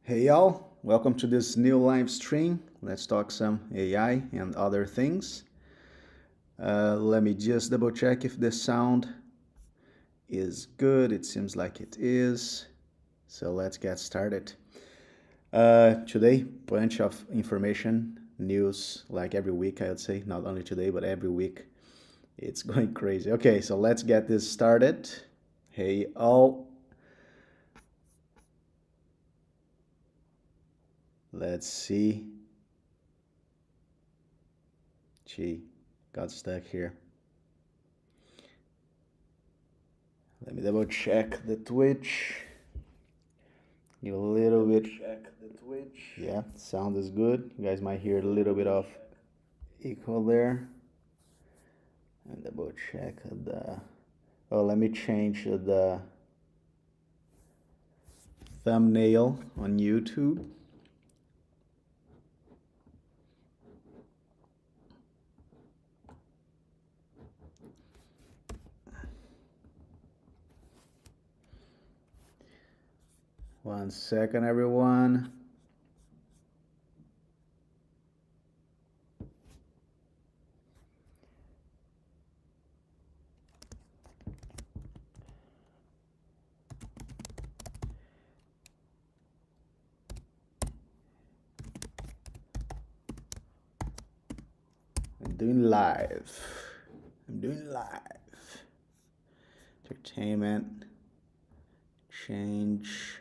Hey y'all, welcome to this new live stream. Let's talk some AI and other things. Let me just double check if the sound is good. It seems like it is. So let's get started. Today, bunch of information, news, like every week I would say, not only today, but every week. It's going crazy. Okay, so let's get this started. Hey all, let's see. Gee, got stuck here. Let me double check the Twitch. Give a little bit. Check the Twitch. Yeah, sound is good. You guys might hear a little bit of echo there. And double check the. Oh, let me change the thumbnail on YouTube. One second, everyone. I'm doing live. Entertainment. Change.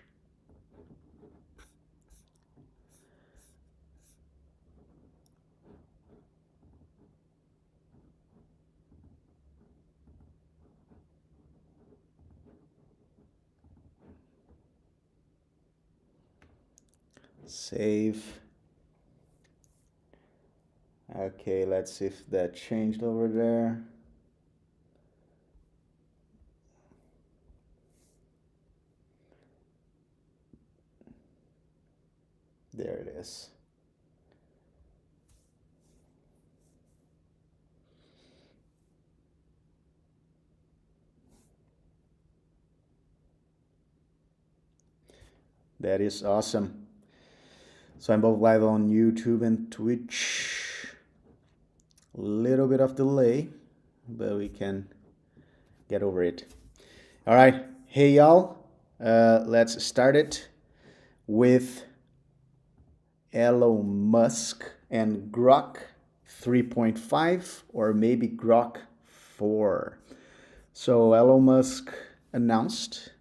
Save. Okay, let's see if that changed over there. There it is. That is awesome. So I'm both live on YouTube and Twitch. A little bit of delay, but we can get over it. All right. Hey, y'all. Let's start it with Elon Musk and Grok 3.5 or maybe Grok 4. So Elon Musk announced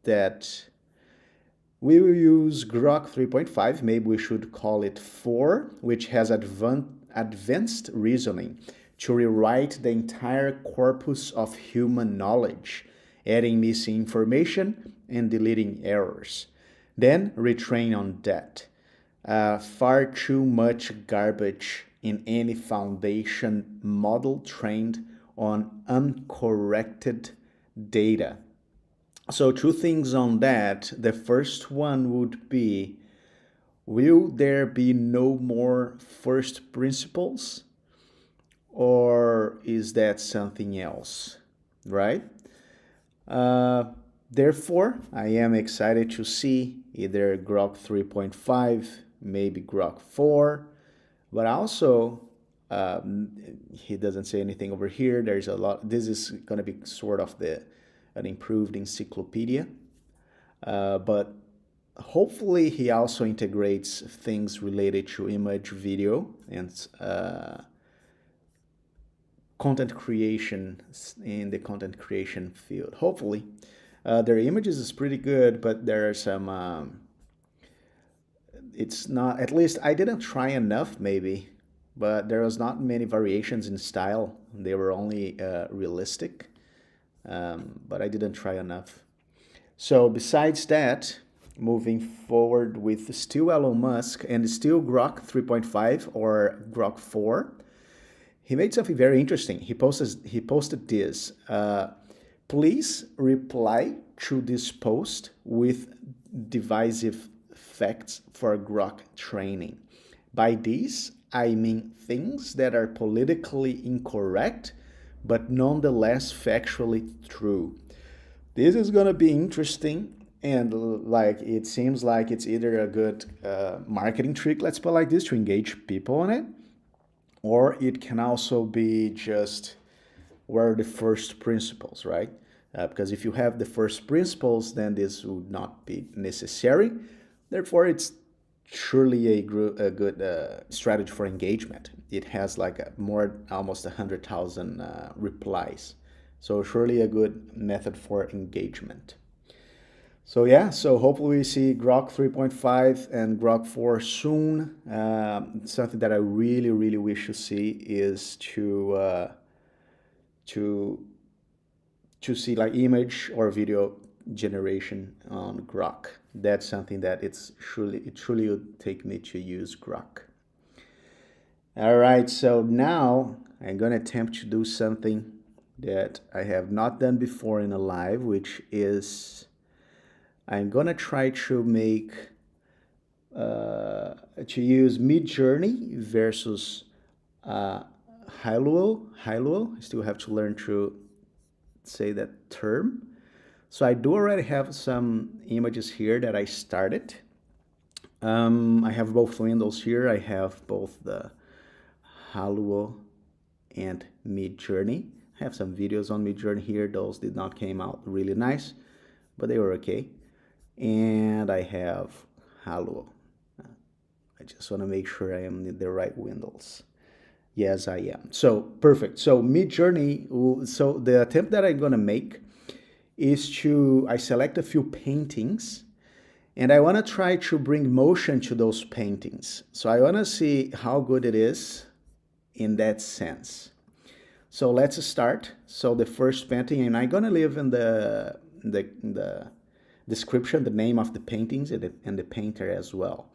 that we will use Grok 3.5, maybe we should call it 4, which has advanced reasoning to rewrite the entire corpus of human knowledge, adding missing information and deleting errors. Then retrain on that. Far too much garbage in any foundation model trained on uncorrected data. So two things on that. The first one would be, will there be no more first principles? Or is that something else, right? Therefore, I am excited to see either Grok 3.5, maybe Grok 4, but also he doesn't say anything over here. There's a lot. This is going to be sort of an improved encyclopedia, but hopefully he also integrates things related to image, video, and content creation in the content creation field. Hopefully, their images is pretty good, but there are some. It's not. At least I didn't try enough, maybe, but there was not many variations in style. They were only realistic, but I didn't try enough. So besides that, moving forward with still Elon Musk and still Grok 3.5 or Grok 4, he made something very interesting. He posted this. Please reply to this post with divisive facts for Grok training. By this, I mean things that are politically incorrect, but nonetheless factually true. This is going to be interesting And like it seems like it's either a good marketing trick, let's put it like this, to engage people on it, or it can also be just where the first principles, right? Because if you have the first principles, then this would not be necessary. Therefore, it's surely a good strategy for engagement. It has like almost 100,000 replies. So surely a good method for engagement. So yeah, so hopefully we see Grok 3.5 and Grok 4 soon. Something that I really, really wish to see is to see like image or video generation on Grok. That's something that it truly would take me to use Grok. All right, so now I'm gonna attempt to do something that I have not done before in a live, which is I'm gonna try to make to use Midjourney versus Hailuo. I still have to learn to say that term. So I do already have some images here that I started. I have both windows here. I have both the Hailuo and Midjourney. I have some videos on Midjourney here. Those did not came out really nice, but they were okay. And I have Hailuo. I just want to make sure I am in the right windows. Yes, I am. So perfect. So Midjourney. So the attempt that I'm gonna make is I select a few paintings, and I want to try to bring motion to those paintings. So I want to see how good it is in that sense. So let's start. So the first painting, and I'm gonna leave in the description the name of the paintings and the painter as well.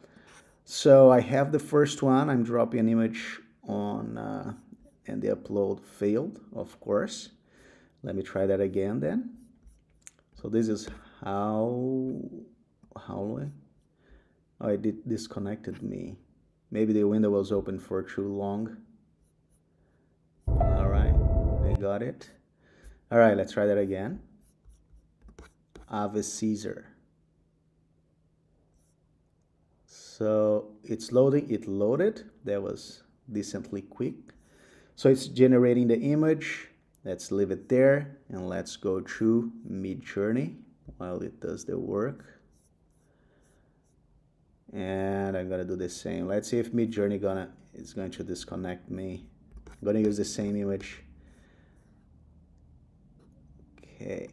So I have the first one. I'm dropping an image on, and the upload failed, of course. Let me try that again then. So this is how oh, it disconnected me. Maybe the window was open for too long. All right, I got it. All right, let's try that again. Ave Caesar. So it's loading, it loaded. That was decently quick. So it's generating the image. Let's leave it there and let's go to Midjourney while it does the work. And I'm gonna do the same. Let's see if Midjourney is going to disconnect me. I'm gonna use the same image. Okay.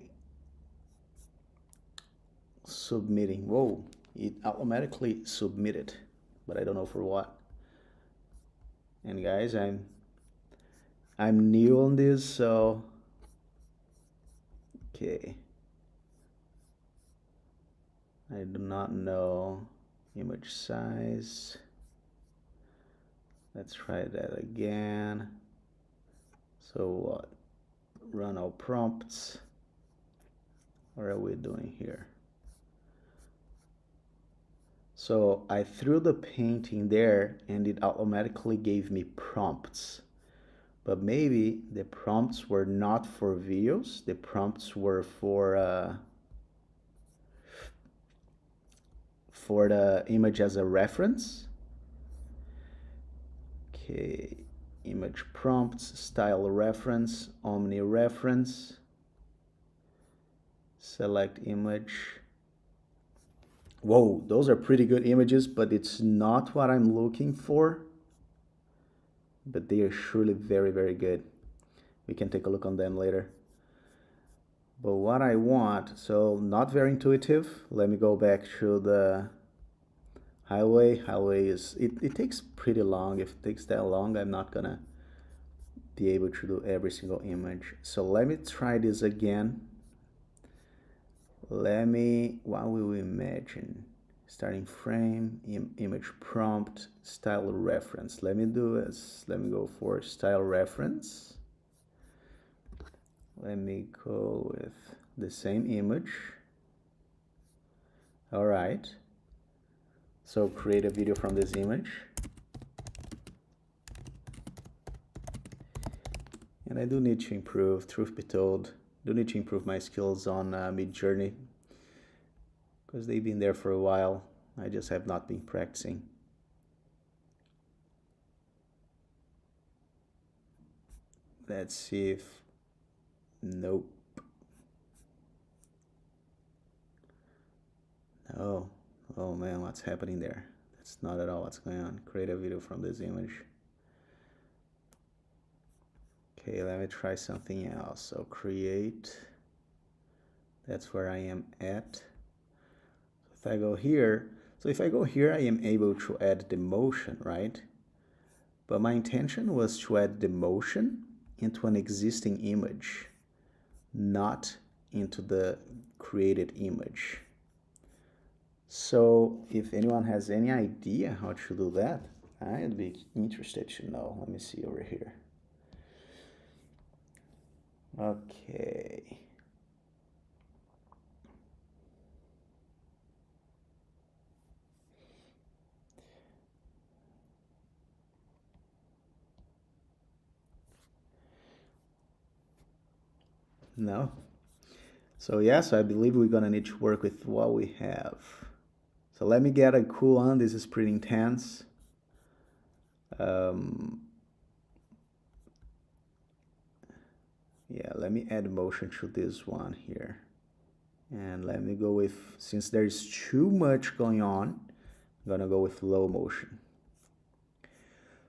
Submitting. Whoa, it automatically submitted, but I don't know for what. And guys, I'm new on this, so okay. I do not know image size. Let's try that again. So what? Run all prompts. What are we doing here? So I threw the painting there and it automatically gave me prompts. But maybe the prompts were not for videos. The prompts were for the image as a reference. Okay, image prompts, style reference, omni reference, select image. Whoa, those are pretty good images, but it's not what I'm looking for. But they are surely very, very good. We can take a look on them later. But what I want, so not very intuitive. Let me go back to the highway. Highway is, it takes pretty long. If it takes that long, I'm not gonna be able to do every single image. So let me try this again. What will we imagine? Starting frame, image prompt, style reference. Let me go for style reference. Let me go with the same image. All right. So create a video from this image. And I do need to improve, truth be told, do need to improve my skills on Midjourney. because they've been there for a while. I just have not been practicing. Let's see if, nope. No, oh man, what's happening there? That's not at all what's going on. Create a video from this image. Okay, let me try something else. So create, that's where I am at. If I go here, so if I go here, I am able to add the motion, right? But my intention was to add the motion into an existing image, not into the created image. So if anyone has any idea how to do that, I'd be interested to know. Let me see over here. Okay. No. So yes, I believe we're gonna need to work with what we have. So let me get a cool one. This is pretty intense. Yeah, let me add motion to this one here. And let me go with, since there's too much going on, I'm gonna go with low motion.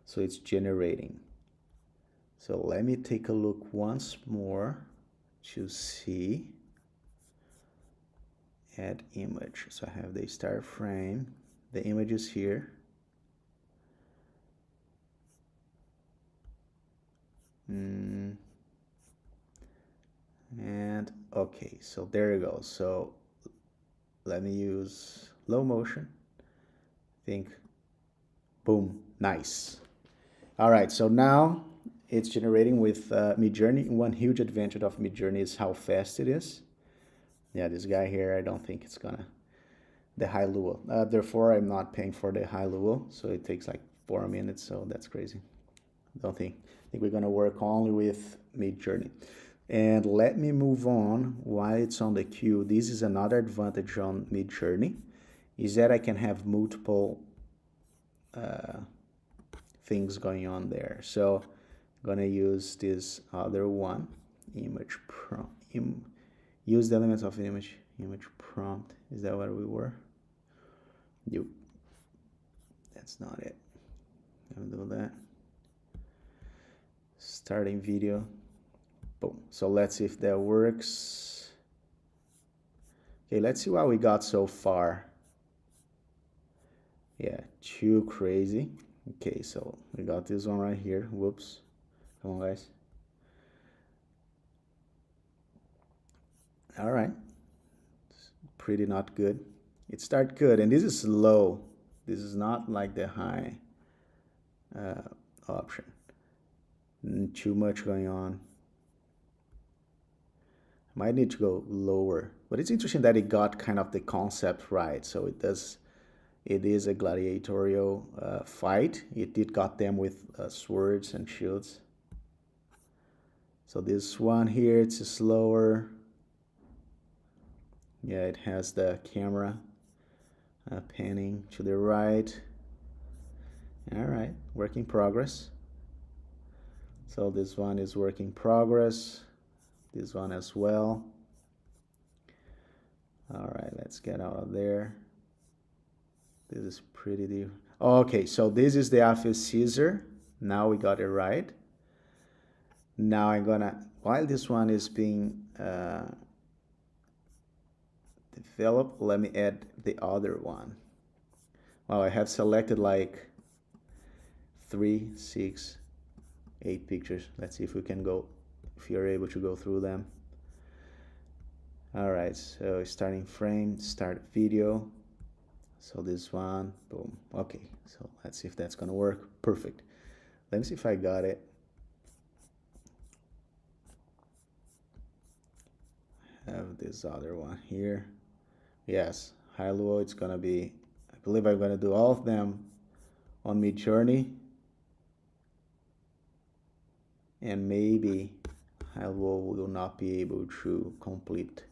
So it's generating. So let me take a look once more to see. Add image. So I have the start frame. The image is here. And okay, so there you go. So let me use low motion. Think, boom, nice. All right, so now it's generating with Midjourney. One huge advantage of Midjourney is how fast it is. Yeah, this guy here, I don't think it's gonna, the high luau. Therefore, I'm not paying for the high luau, so it takes like 4 minutes, so that's crazy. I think we're gonna work only with Midjourney. And let me move on while it's on the queue. This is another advantage on Midjourney, is that I can have multiple things going on there. So I'm gonna use this other one, image prompt. Use the elements of image prompt. Is that what we were? Nope. That's not it. I'll do that. Starting video. Boom. So let's see if that works. Okay, let's see what we got so far. Yeah, too crazy. Okay, so we got this one right here. Whoops. Come on, guys. All right. It's pretty not good. It started good, and this is low. This is not like the high option. Too much going on. Might need to go lower, but it's interesting that it got kind of the concept right. So it does. It is a gladiatorial fight. It did got them with swords and shields. So this one here, it's slower. Yeah, it has the camera panning to the right. All right, work in progress. So this one is work in progress. This one as well. All right, let's get out of there. This is pretty deep. Okay, so this is the Alpha Caesar. Now we got it right. Now I'm gonna, while this one is being developed, let me add the other one. Well, I have selected like 3, 6, 8 pictures. Let's see if we can go, if you're able to go through them. All right, so starting frame, start video. So this one, boom. Okay, so let's see if that's gonna work. Perfect. Let me see if I got it. I have this other one here. Yes, high luau, it's gonna be, I believe I'm gonna do all of them on Midjourney. And maybe high luau will not be able to complete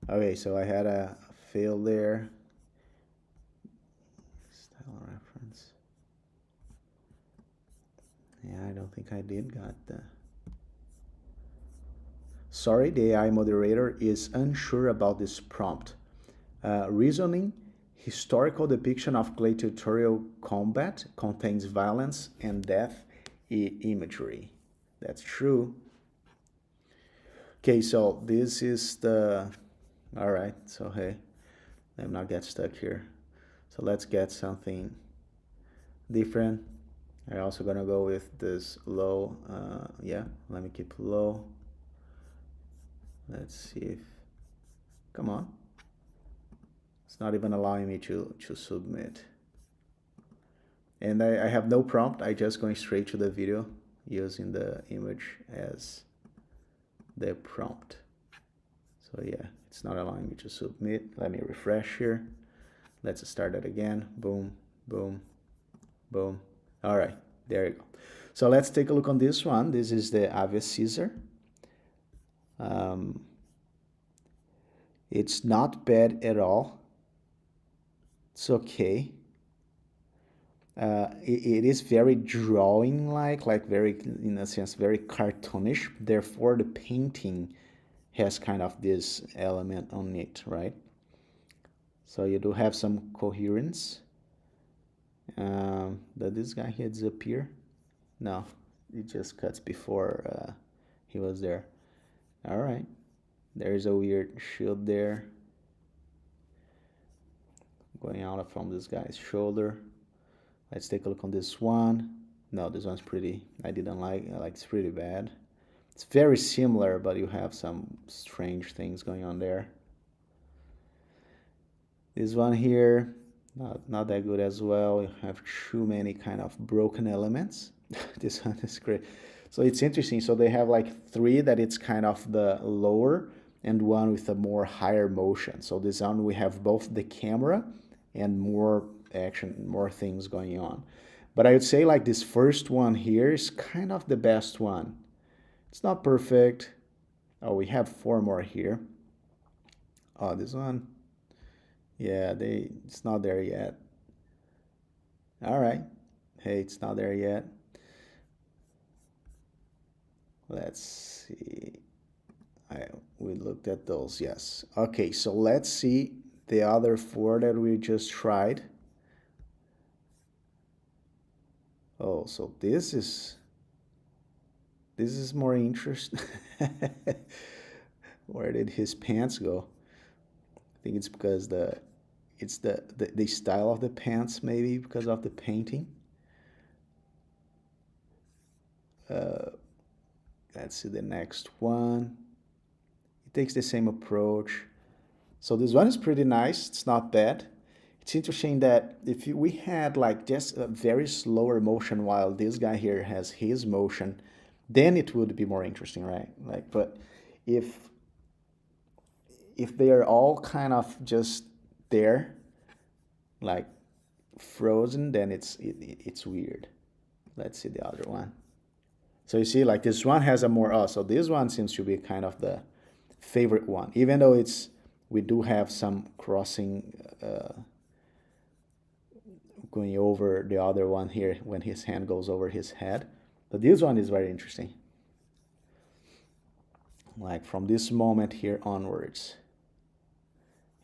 Okay, so I had a fail there. Style reference. Yeah, I don't think I did got the... Sorry, the AI moderator is unsure about this prompt. Reasoning, historical depiction of gladiatorial combat contains violence and death imagery. That's true. Okay, so this is the... All right, so hey, let me not get stuck here. So let's get something different. I'm also gonna go with this low. Yeah, let me keep low. Let's see if... Come on. It's not even allowing me to submit. And I have no prompt. I just going straight to the video using the image as the prompt. So yeah, it's not allowing me to submit. Let me refresh here. Let's start it again. Boom, boom, boom. All right, there you go. So let's take a look on this one. This is the Ave Caesar. It's not bad at all. It's okay. It is very drawing-like very, in a sense, very cartoonish. Therefore, the painting has kind of this element on it, right? So you do have some coherence. Did this guy here disappear? No, it just cuts before he was there. All right, there's a weird shield there going out from this guy's shoulder. Let's take a look on this one. No, this one's pretty, I didn't like it's pretty bad. It's very similar, but you have some strange things going on there. This one here, not that good as well. You have too many kind of broken elements. This one is great. So it's interesting. So they have like three that it's kind of the lower and one with a more higher motion. So this one we have both the camera and more action, more things going on. But I would say like this first one here is kind of the best one. It's not perfect. Oh, we have four more here. Oh, this one. Yeah, it's not there yet. All right. Hey, it's not there yet. Let's see. We looked at those, yes. Okay, so let's see the other four that we just tried. Oh, so this is more interesting. Where did his pants go? I think it's because it's the style of the pants, maybe because of the painting. Let's see the next one. It takes the same approach. So this one is pretty nice. It's not bad. It's interesting that if we had like just a very slower motion while this guy here has his motion, then it would be more interesting, right? Like, but if they are all kind of just there, like frozen, then it's weird. Let's see the other one. So you see, like this one has a more, so this one seems to be kind of the favorite one, even though we do have some crossing going over the other one here when his hand goes over his head. But this one is very interesting. Like from this moment here onwards,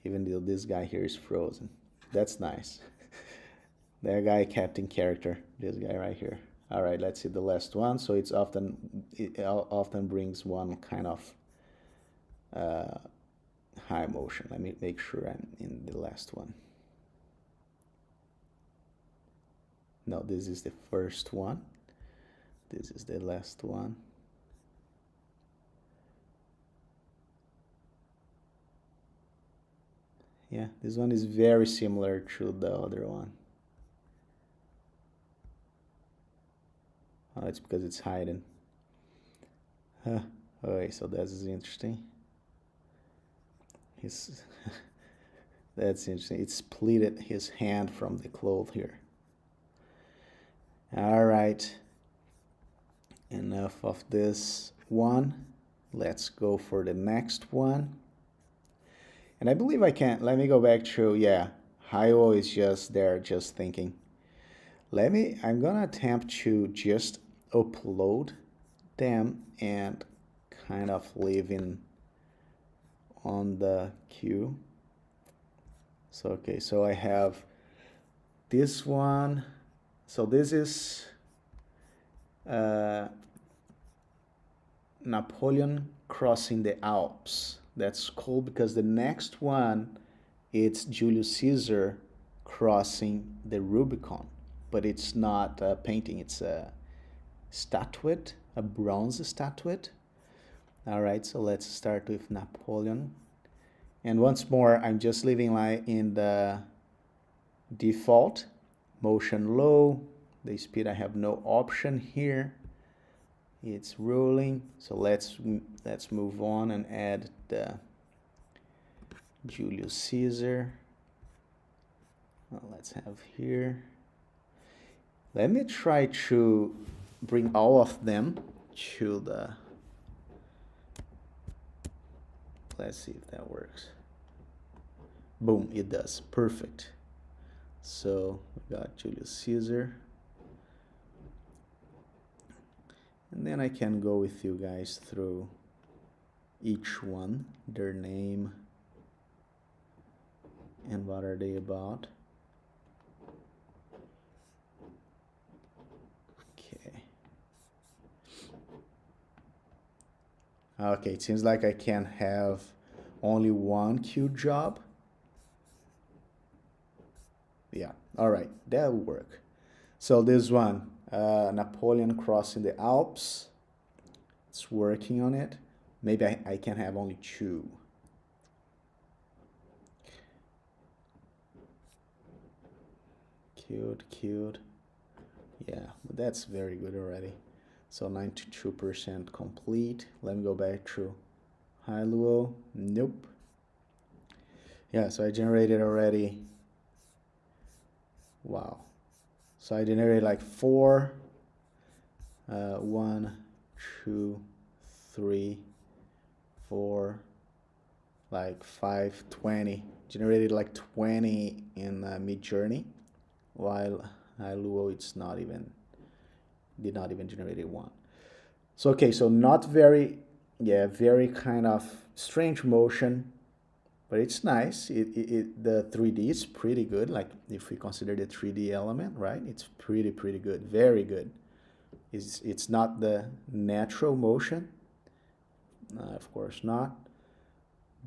even though this guy here is frozen. That's nice. That guy kept in character, this guy right here. All right, let's see the last one. So it often brings one kind of high motion. Let me make sure I'm in the last one. No, this is the first one. This is the last one. Yeah, this one is very similar to the other one. Oh, it's because it's hiding. Okay, so that is interesting. That's interesting. It splitted his hand from the cloth here. All right. Enough of this one. Let's go for the next one. And I believe I can. Let me go back to, yeah, Hio is just there, just thinking. I'm gonna attempt to just upload them and kind of leave in on the queue. So, okay, so I have this one. So this is Napoleon crossing the Alps. That's cool because the next one, it's Julius Caesar crossing the Rubicon. But it's not a painting, it's a statuette, a bronze statuette. All right, so let's start with Napoleon. And once more, I'm just leaving in the default, motion low. The speed, I have no option here. It's rolling, so let's move on and add the Julius Caesar. Let's have here. Let me try to bring all of them to the, let's see if that works. Boom, it does, perfect. So we got Julius Caesar. And then I can go with you guys through each one, their name, and what are they about. Okay, it seems like I can have only one queue job. Yeah, all right, that will work. So this one, Napoleon crossing the Alps. It's working on it. Maybe I can have only two. Queued. Yeah, but that's very good already. So 92% complete. Let me go back to Hilo. Nope. Yeah, so I generated already. Wow. So I generated like 4. 1, 2, 3, 4, like 5, 20. Generated like 20 in Midjourney, while Hilo it's not even. Did not even generate one. So, okay, so not very, very kind of strange motion, but it's nice. The 3D is pretty good. Like if we consider the 3D element, right? It's pretty good, very good. It's not the natural motion, of course not.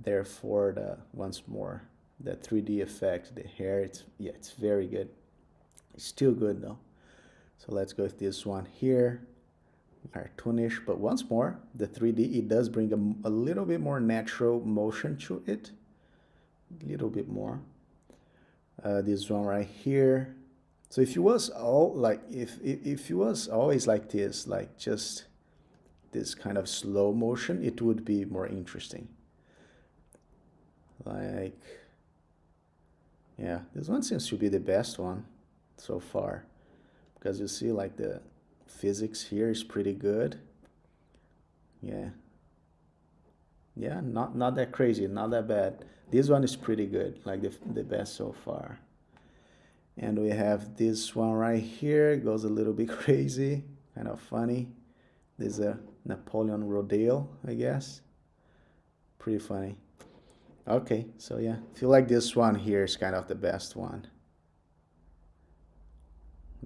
Therefore, once more, the 3D effect, the hair, it's very good. It's still good though. So let's go with this one here, cartoonish, but once more, the 3D, it does bring a little bit more natural motion to it, a little bit more. This one right here. So if it was all like, if it was always like this, like just this kind of slow motion, it would be more interesting. Like, yeah, this one seems to be the best one so far. Because you see like the physics here is pretty good. Yeah, not that crazy, not that bad. This one is pretty good, like the best so far. And we have this one right here, it goes a little bit crazy, kind of funny. This is a Napoleon Rodale, I guess. Pretty funny. Okay, so yeah, I feel like this one here is kind of the best one.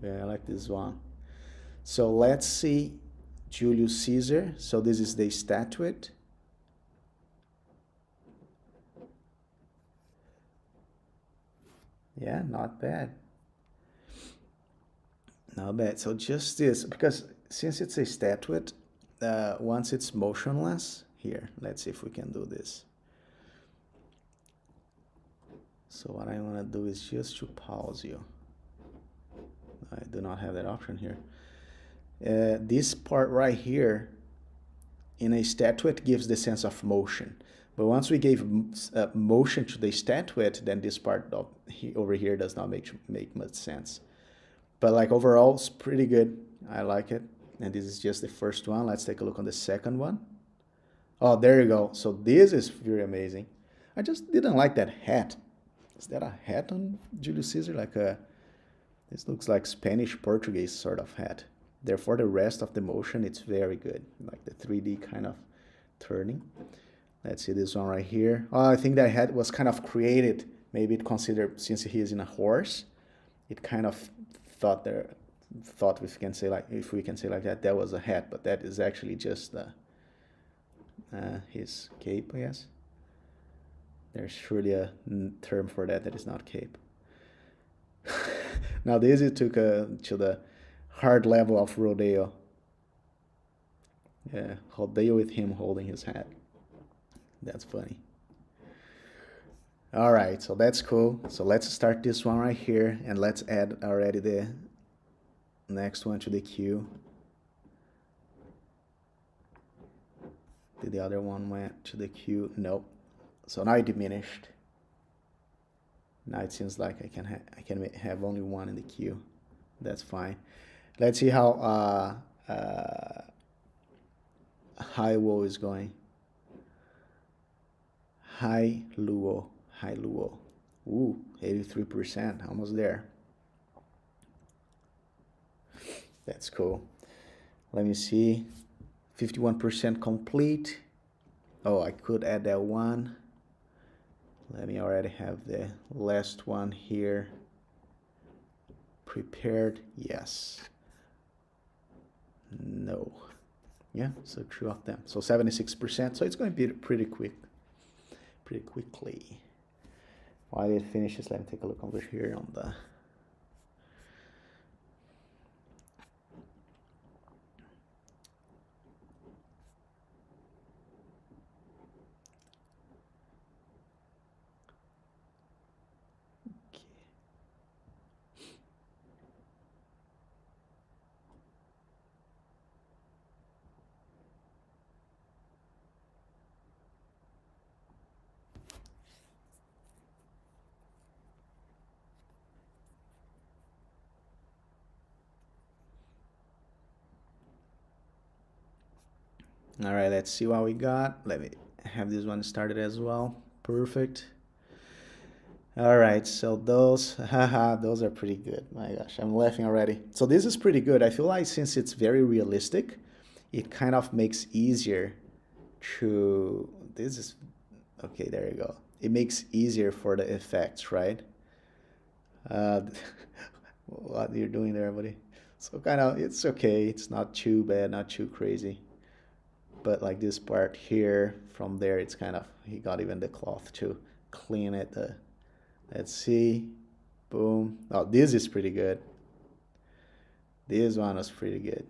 Yeah, I like this one. So let's see Julius Caesar. So this is the statuette. Yeah, not bad. Not bad. So just this, because since it's a statuette, once it's motionless, here, let's see if we can do this. So what I want to do is just to pause you. I do not have that option here. This part right here in a statuette gives the sense of motion. But once we gave motion to the statuette, then this part over here does not make much sense. But like overall, it's pretty good. I like it. And this is just the first one. Let's take a look on the second one. Oh, there you go. So this is very amazing. I just didn't like that hat. Is that a hat on Julius Caesar? Like a, this looks like Spanish Portuguese sort of hat. Therefore, the rest of the motion, it's very good. Like the 3D kind of turning. Let's see this one right here. Oh, I think that hat was kind of created. Maybe it considered, since he is in a horse, it kind of thought if we can say like that, that was a hat, but that is actually just his cape, I guess. There's surely a term for that is not cape. Now this it took to the hard level of rodeo. Yeah, rodeo with him holding his hat. That's funny. All right, so that's cool. So let's start this one right here, and let's add already the next one to the queue. Did the other one went to the queue? Nope. So now it diminished. Now it seems like I can have only one in the queue. That's fine. Let's see how high Luo is going. High Luo. Ooh, 83%, almost there. That's cool. Let me see. 51% complete. Oh, I could add that one. Let me already have the last one here prepared. Yes. No. Yeah, so 2 of them. So 76%. So it's going to be pretty quickly. While it finishes, let me take a look over here on the All right, let's see what we got. Let me have this one started as well. Perfect. All right, so those, those are pretty good. My gosh, I'm laughing already. So this is pretty good. I feel like since it's very realistic, it kind of makes easier to, this is, okay, there you go. It makes easier for the effects, right? What you're doing there, buddy? So kind of, it's okay. It's not too bad, not too crazy. But like this part here, from there, it's kind of, he got even the cloth to clean it. Let's see. Boom. Oh, this is pretty good. This one was pretty good.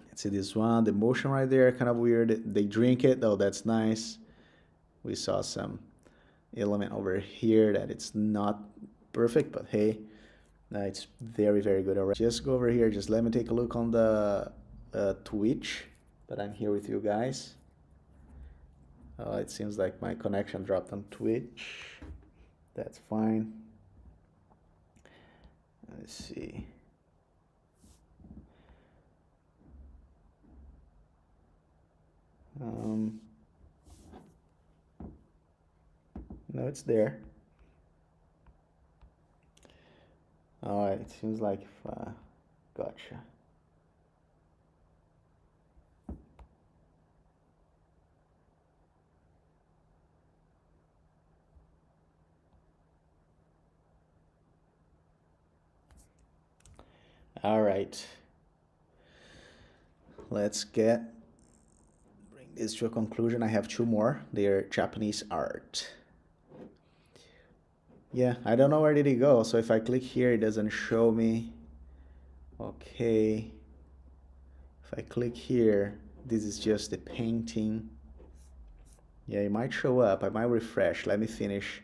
Let's see this one. The motion right there, kind of weird. They drink it. Oh, that's nice. We saw some element over here that it's not perfect, but hey, it's very, very good already. Just go over here. Just let me take a look on the Twitch, but I'm here with you guys. It seems like my connection dropped on Twitch. That's fine. Let's see. No, it's there. Oh, it seems like gotcha. All right. Let's bring this to a conclusion. I have 2 more. They're Japanese art. Yeah, I don't know where did it go. So if I click here, it doesn't show me. Okay. If I click here, this is just the painting. Yeah, it might show up. I might refresh. Let me finish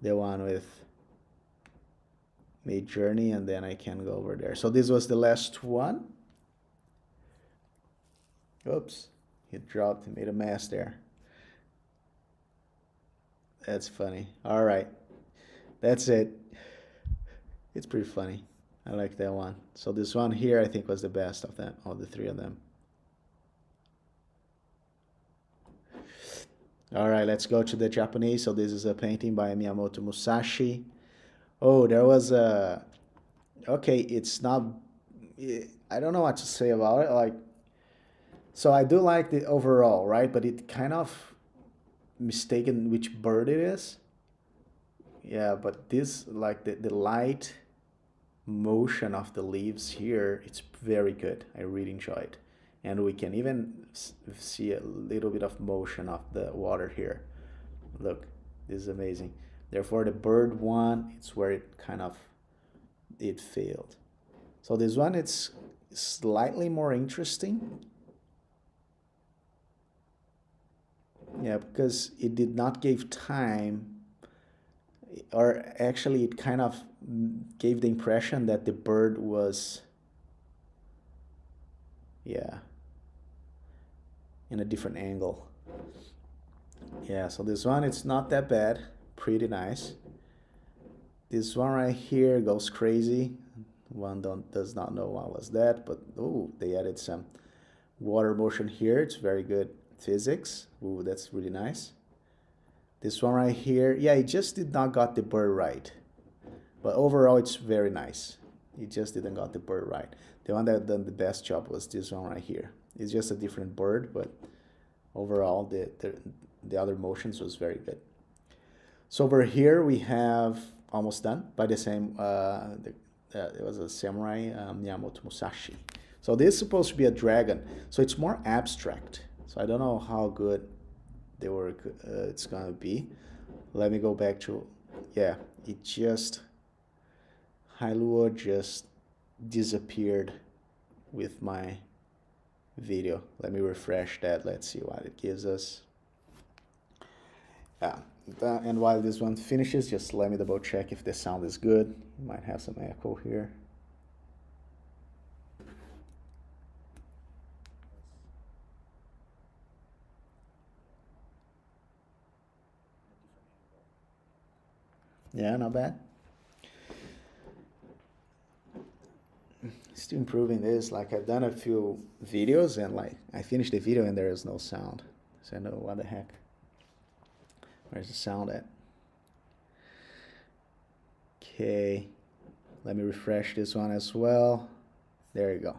the one with Mid Journey, and then I can go over there. So this was the last one. Oops, it dropped. It made a mess there. That's funny. All right, that's it. It's pretty funny. I like that one. So this one here, I think, was the best of them, of the 3 of them. All right, let's go to the Japanese. So this is a painting by Miyamoto Musashi. Oh, there was a... Okay, it's not... I don't know what to say about it. Like, so I do like the overall, right? But it kind of mistaken which bird it is. Yeah, but this, like the light motion of the leaves here, it's very good. I really enjoy it. And we can even see a little bit of motion of the water here. Look, this is amazing. Therefore, the bird one, it's where it kind of, it failed. So this one, it's slightly more interesting. Yeah, because it did not give time, or actually it kind of gave the impression that the bird was, yeah, in a different angle. Yeah, so this one, it's not that bad, pretty nice. This one right here goes crazy. One does not know what was that, but oh, they added some water motion here. It's very good physics. Ooh, that's really nice. This one right here, yeah, it just did not got the bird right. But overall, it's very nice. It just didn't got the bird right. The one that done the best job was this one right here. It's just a different bird, but overall, the other motions was very good. So over here, we have almost done by the same, it was a samurai, Miyamoto Musashi. So this is supposed to be a dragon. So it's more abstract. So I don't know how good the work it's gonna be. Let me go back to, yeah, it just, Hailuo just disappeared with my video. Let me refresh that. Let's see what it gives us. Yeah, and while this one finishes, just let me double check if the sound is good. You might have some echo here. Yeah, not bad. Still improving this. Like, I've done a few videos and like I finished the video and there is no sound. So I know what the heck. Where's the sound at? Okay, let me refresh this one as well. There you go.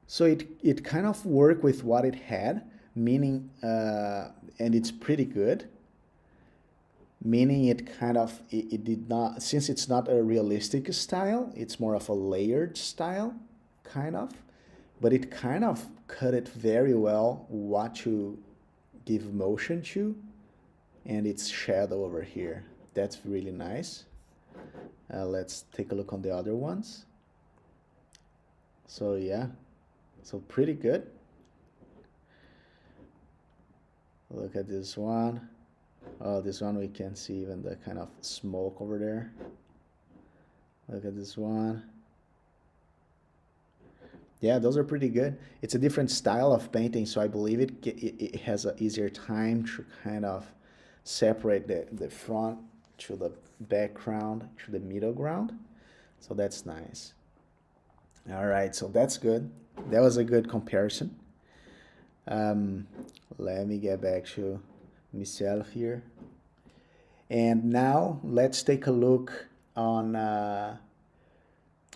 So it kind of worked with what it had, meaning, and it's pretty good, meaning it kind of, it did not, since it's not a realistic style, it's more of a layered style, kind of, but it kind of cut it very well what to give motion to, and its shadow over here. That's really nice. Let's take a look on the other ones. So yeah, so pretty good. Look at this one. Oh, this one we can see even the kind of smoke over there. Look at this one. Yeah, those are pretty good. It's a different style of painting, so I believe it has an easier time to kind of separate the front to the background to the middle ground. So that's nice. All right, so that's good. That was a good comparison. Let me get back to myself here. And now let's take a look on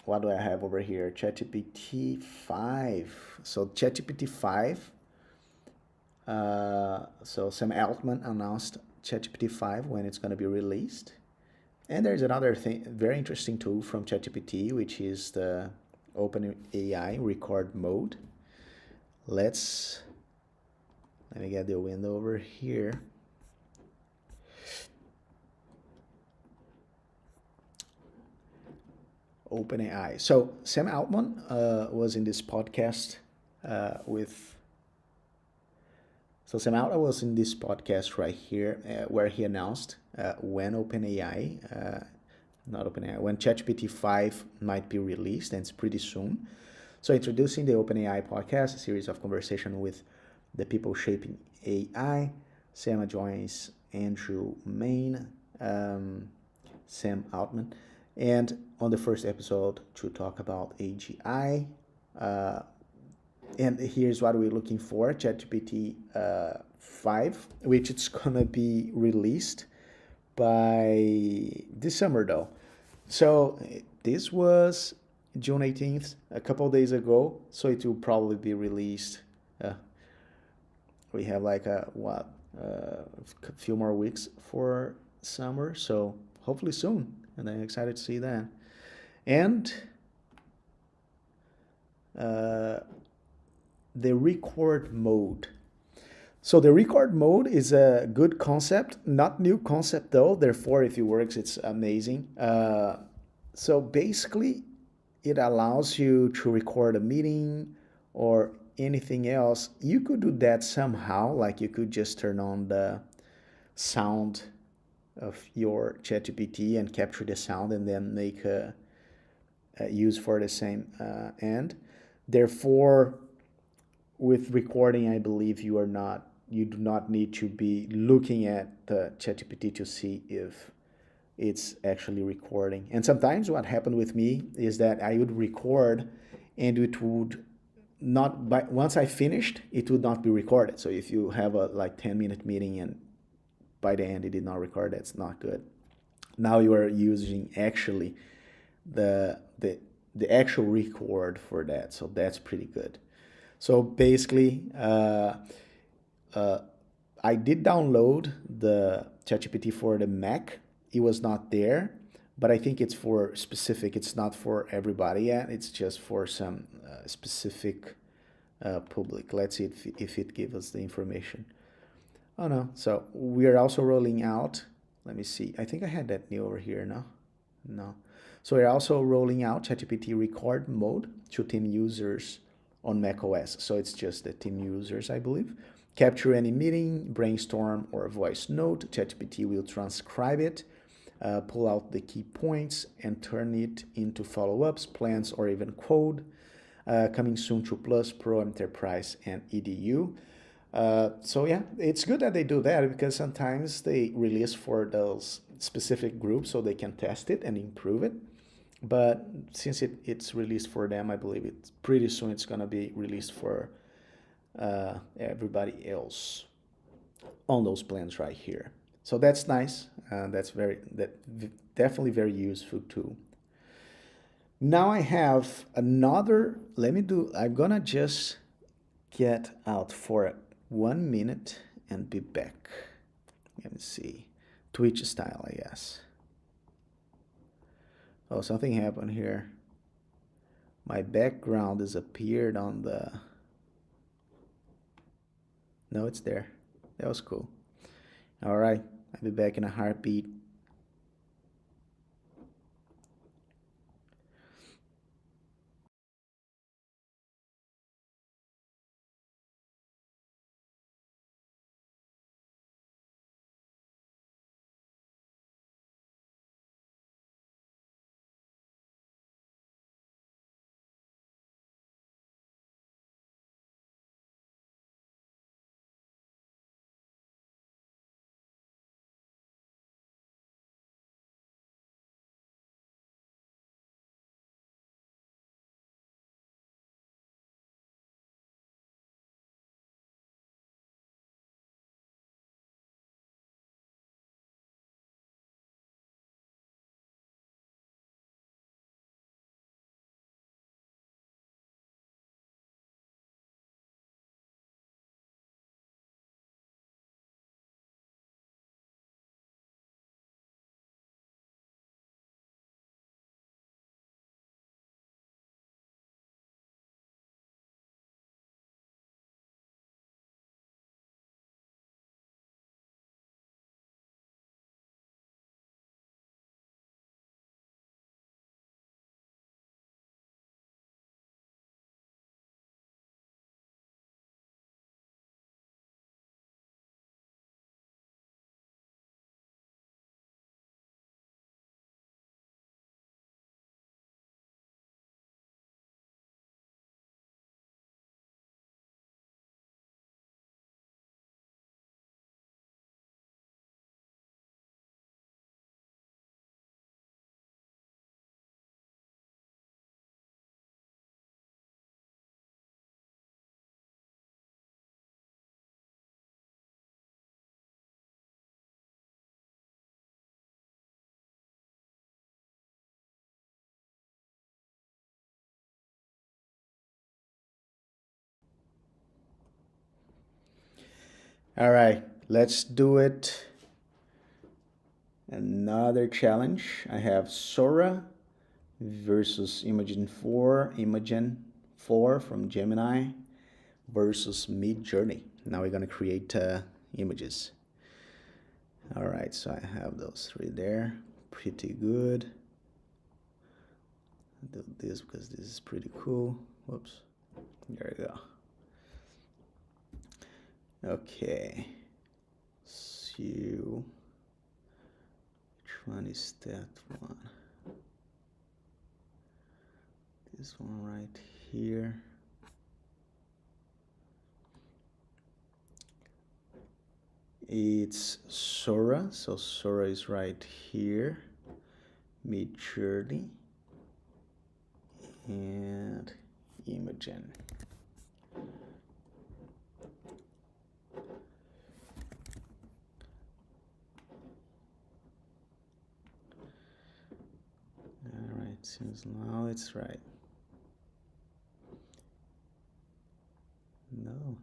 what do I have over here? ChatGPT 5. So ChatGPT 5. So Sam Altman announced ChatGPT 5 when it's going to be released. And there's another thing, very interesting tool from ChatGPT, which is the OpenAI record mode. Let me get the window over here. OpenAI. So Sam Altman was in this podcast So Sam Altman was in this podcast right here where he announced when OpenAI, not OpenAI, when ChatGPT 5 might be released, and it's pretty soon. So introducing the OpenAI podcast, a series of conversation with the people shaping AI. Sam joins Andrew Main, Sam Altman, and on the first episode to talk about AGI. And here's what we're looking for. ChatGPT 5, which it's gonna be released by December though. So this was June 18th, a couple of days ago. So it will probably be released. We have like a few more weeks for summer. So hopefully soon. And I'm excited to see that. And the record mode. So the record mode is a good concept, not new concept though. Therefore, if it works, it's amazing. So basically, it allows you to record a meeting or anything else. You could do that somehow, like you could just turn on the sound of your ChatGPT and capture the sound and then make a use for the same end. Therefore, with recording, I believe you do not need to be looking at the ChatGPT to see if it's actually recording. And sometimes what happened with me is that I would record and it would not, by once I finished, it would not be recorded. So if you have a like 10-minute meeting and by the end it did not record, that's not good. Now you are using actually the actual record for that. So that's pretty good. So basically, I did download the ChatGPT for the Mac. It was not there, but I think it's for specific. It's not for everybody yet. It's just for some specific public. Let's see if it gives us the information. Oh no. So we are also rolling out. Let me see. I think I had that new over here. No, no. So we're also rolling out ChatGPT record mode to team users on macOS. So it's just the team users, I believe. Capture any meeting, brainstorm, or voice note. ChatGPT will transcribe it, pull out the key points, and turn it into follow-ups, plans, or even code. Coming soon to Plus, Pro, Enterprise, and EDU. So yeah, it's good that they do that because sometimes they release for those specific groups so they can test it and improve it. But since it's released for them, I believe it's pretty soon it's gonna be released for everybody else on those plans right here. So that's nice. That's definitely very useful too. Now I have another. I'm gonna just get out for 1 minute and be back. Let me see. Twitch style, I guess. Oh, something happened here. My background disappeared on the... No, it's there. That was cool. All right. I'll be back in a heartbeat. All right, let's do it. Another challenge. I have Sora versus Imogen 4 from Gemini versus Midjourney. Now we're gonna create images. All right, so I have those three there. Pretty good. I'll do this because this is pretty cool. Whoops. There we go. Okay. So, which one is that one? This one right here. It's Sora, so Sora is right here. Midjourney and Imogen. All right, seems now it's right. No.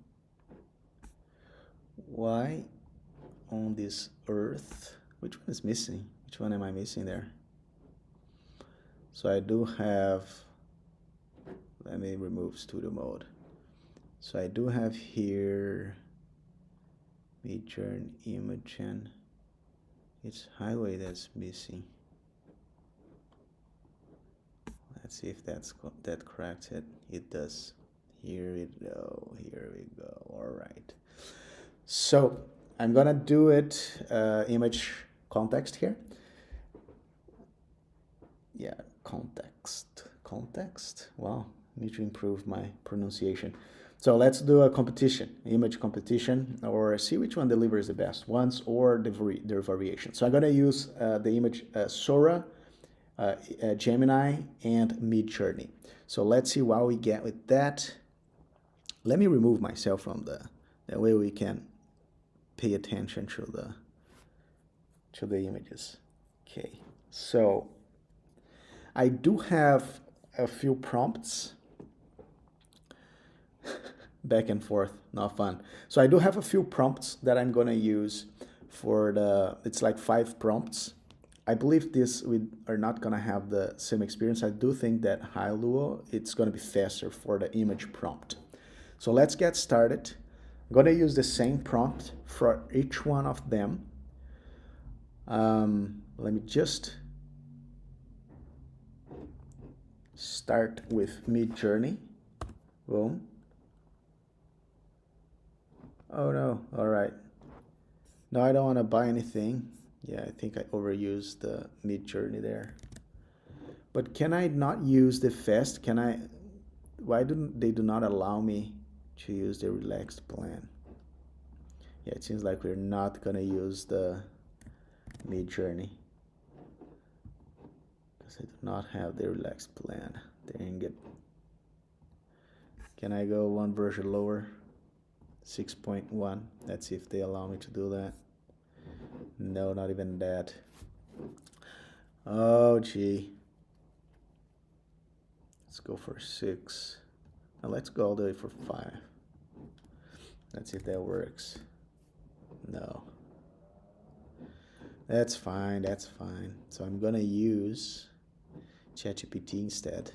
Why on this Earth? Which one is missing? Which one am I missing there? So I do have, let me remove studio mode. So I do have here Midjourney, Imogen. It's highway that's missing. Let's see if that corrects it. It does. Here we go. Here we go. All right. So I'm gonna do it image context here. Yeah, context. Wow, need to improve my pronunciation. So let's do a competition, image competition, or see which one delivers the best ones or their variation. So I'm gonna use the image Sora, Gemini, and Midjourney. So let's see what we get with that. Let me remove myself from that way we can pay attention to the images. Okay, so I do have a few prompts. Back and forth, not fun. So I do have a few prompts that I'm gonna use for it's like 5 prompts. I believe we are not gonna have the same experience. I do think that Hailuo, it's gonna be faster for the image prompt. So let's get started. I'm gonna use the same prompt for each one of them. Let me just start with Midjourney. Boom. Oh no, all right. No, I don't want to buy anything. Yeah, I think I overused the Midjourney there. But can I not use the fast? Can I? Why do they not allow me to use the relaxed plan? Yeah, it seems like we're not gonna use the Midjourney because I do not have the relaxed plan. Dang it. Can I go one version lower? 6.1. Let's see if they allow me to do that. No, not even that. Oh, gee. Let's go for 6. Now let's go all the way for 5. Let's see if that works. No. That's fine, that's fine. So I'm gonna use ChatGPT instead,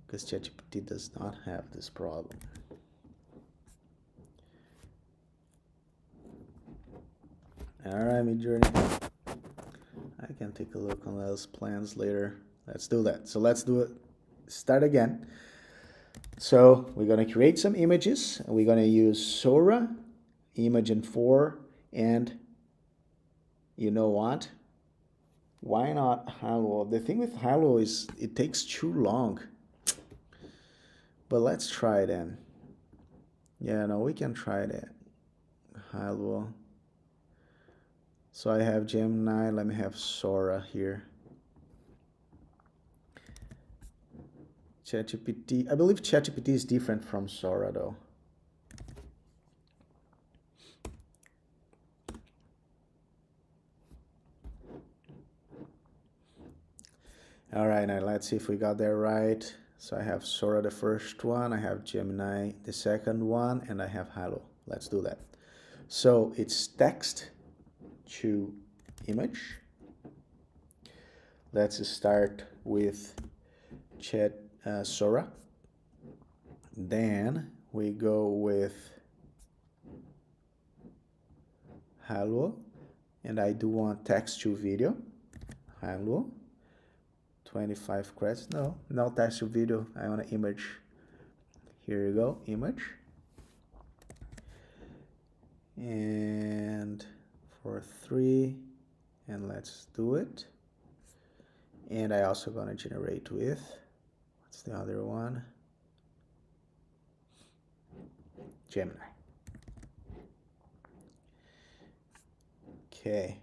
because ChatGPT does not have this problem. All right, Midjourney. I can take a look on those plans later. Let's do that. So let's do it. Start again. So we're gonna create some images. We're gonna use Sora, Imogen 4, and you know what? Why not Hailuo? The thing with Hailuo is it takes too long. But let's try then. Yeah, no, we can try that. Hailuo. So I have Gemini, let me have Sora here. ChatGPT, I believe ChatGPT is different from Sora though. All right, now let's see if we got that right. So I have Sora the first one, I have Gemini the second one, and I have Hailuo. let's do that. So it's text to image. Let's start with Sora. Then we go with hello, and I do want text to video. Hello, 25 credits. No text to video. I want an image. Here you go, image. And for 3, and let's do it. And I also gonna generate with, what's the other one? Gemini. Okay.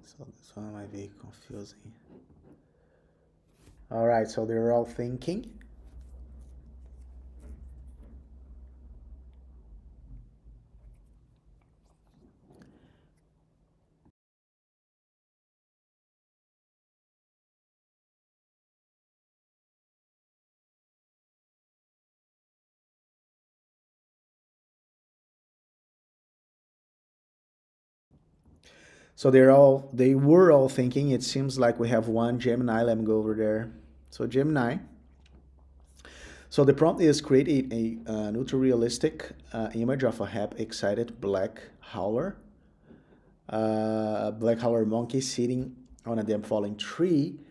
So this one might be confusing. All right, so they're all thinking. So they were all thinking. It seems like we have one Gemini. Let me go over there. So Gemini. So the prompt is create an ultra-realistic image of a happy, excited black howler. A black howler monkey sitting on a damn falling tree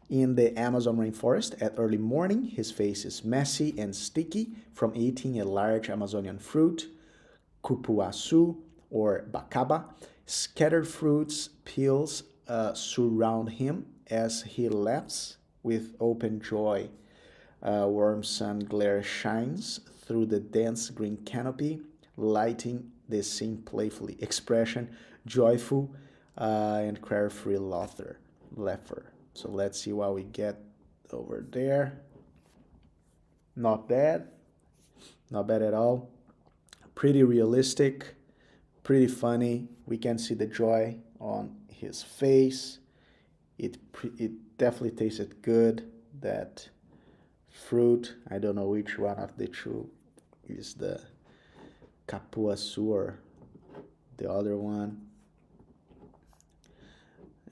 in the Amazon rainforest at early morning. His face is messy and sticky from eating a large Amazonian fruit, cupuaçu or bacaba. Scattered fruits peels surround him as he laughs with open joy. Warm sun glare shines through the dense green canopy, lighting the scene playfully. Expression joyful and carefree laughter. So let's see what we get over there. Not bad. Not bad at all. Pretty realistic. Pretty funny. We can see the joy on his face. It definitely tasted good. That fruit, I don't know which one of the two is the cupuaçu or the other one.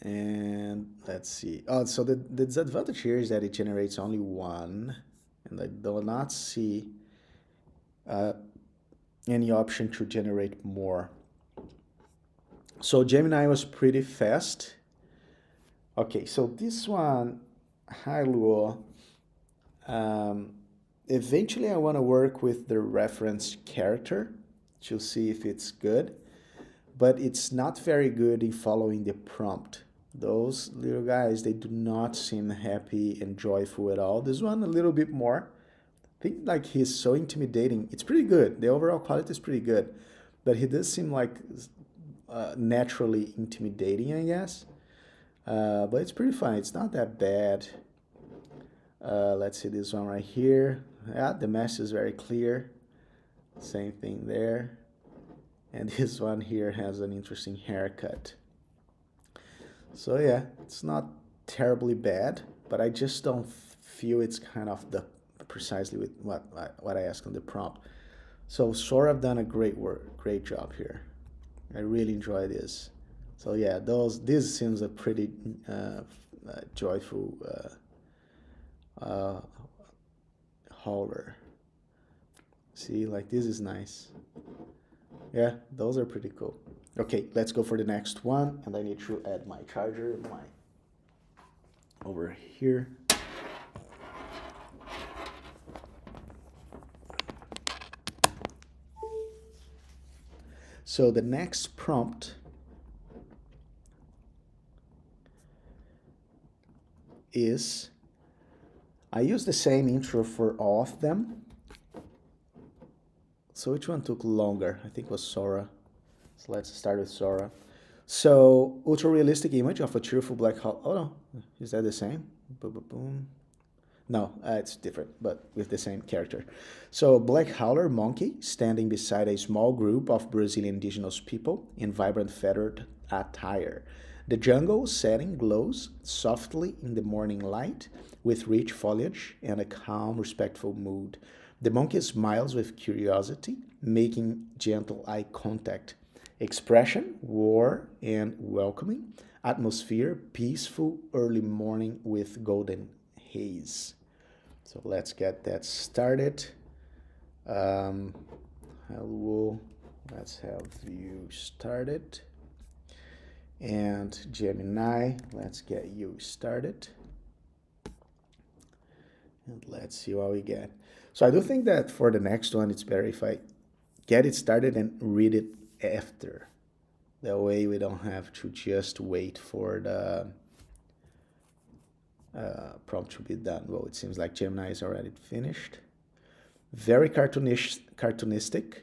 And let's see. Oh, so the disadvantage here is that it generates only one, and I do not see any option to generate more. So Gemini was pretty fast. Okay, so this one, Hailuo, eventually I want to work with the reference character to see if it's good, but it's not very good in following the prompt. Those little guys, they do not seem happy and joyful at all. This one a little bit more. I think like he's so intimidating. It's pretty good. The overall quality is pretty good, but he does seem like naturally intimidating, I guess. But it's pretty fun. It's not that bad. Let's see this one right here. Yeah, the mesh is very clear. Same thing there. And this one here has an interesting haircut. So yeah, it's not terribly bad, but I just don't feel it's kind of the precisely with what I asked on the prompt. So Sora have done a great job here. I really enjoy this. So yeah, this seems a pretty joyful hauler. See, like this is nice. Yeah, those are pretty cool. Okay, let's go for the next one, and I need to add my charger, over here. So the next prompt is, I use the same intro for all of them. So which one took longer? I think it was Sora. So let's start with Sora. So ultra realistic image of a cheerful black hole. Oh no, is that the same? Boom, boom, boom. No, it's different, but with the same character. So black howler monkey standing beside a small group of Brazilian indigenous people in vibrant feathered attire. The jungle setting glows softly in the morning light with rich foliage and a calm, respectful mood. The monkey smiles with curiosity, making gentle eye contact. Expression, war and welcoming. Atmosphere, peaceful early morning with golden haze. So let's get that started. Hello, let's have you started. And Gemini, let's get you started. And let's see what we get. So I do think that for the next one, it's better if I get it started and read it after. That way we don't have to just wait for the prompt to be done. Well, it seems like Gemini is already finished. Very cartoonistic,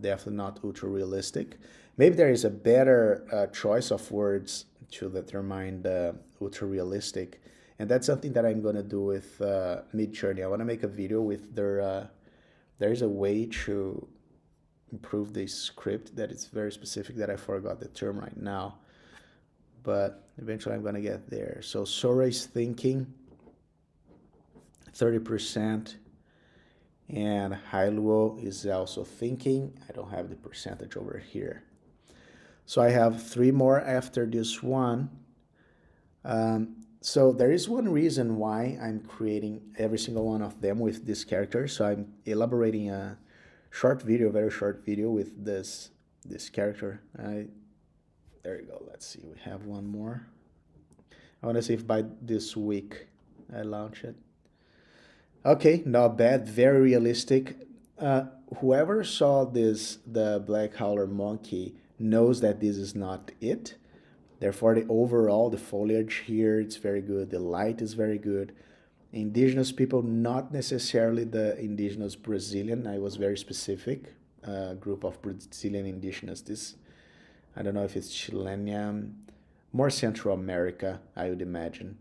definitely not ultra realistic. Maybe there is a better choice of words to determine the ultra realistic, and that's something that I'm gonna do with Midjourney. I want to make a video with their. There's a way to improve the script that is very specific that I forgot the term right now, but eventually I'm gonna get there. So Sora is thinking 30%. And Hailuo is also thinking. I don't have the percentage over here. So I have 3 more after this one. So there is one reason why I'm creating every single one of them with this character. So I'm elaborating a short video, very short video with this character. There you go. Let's see. We have one more. I want to see if by this week I launch it. Okay, not bad, very realistic. Whoever saw the black howler monkey knows that this is not it. Therefore, the foliage here, it's very good. The light is very good. Indigenous people, not necessarily the indigenous Brazilian. I was very specific. Group of Brazilian indigenous. This, I don't know if it's Chilean, more Central America, I would imagine.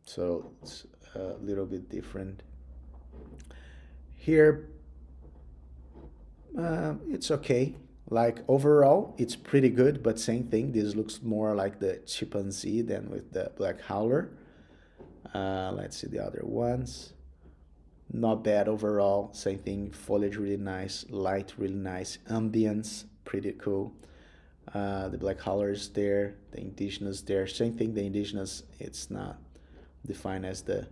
So it's a little bit different. Here, it's okay. Like overall, it's pretty good, but same thing. This looks more like the chimpanzee than with the black howler. Let's see the other ones. Not bad overall. Same thing. Foliage really nice, light really nice, ambience pretty cool. The black howler is there, the indigenous there. Same thing. The indigenous, it's not defined as the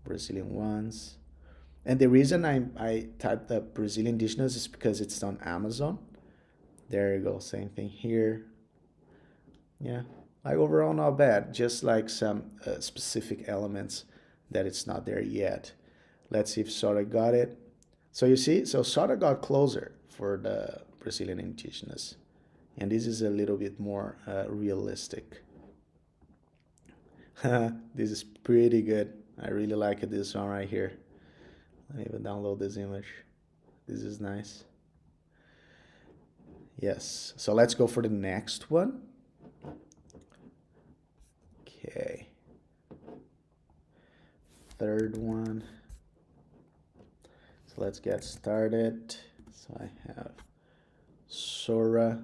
Brazilian ones. And the reason I typed the Brazilian indigenous is because it's on Amazon. There you go, same thing here. Yeah, like overall not bad, just like some specific elements that it's not there yet. Let's see if Sora got it. So you see, so Sora got closer for the Brazilian indigenous. And this is a little bit more realistic. This is pretty good. I really like this one right here. Let me even download this image. This is nice. Yes, so let's go for the next one. Okay. Third one. So let's get started. So I have Sora.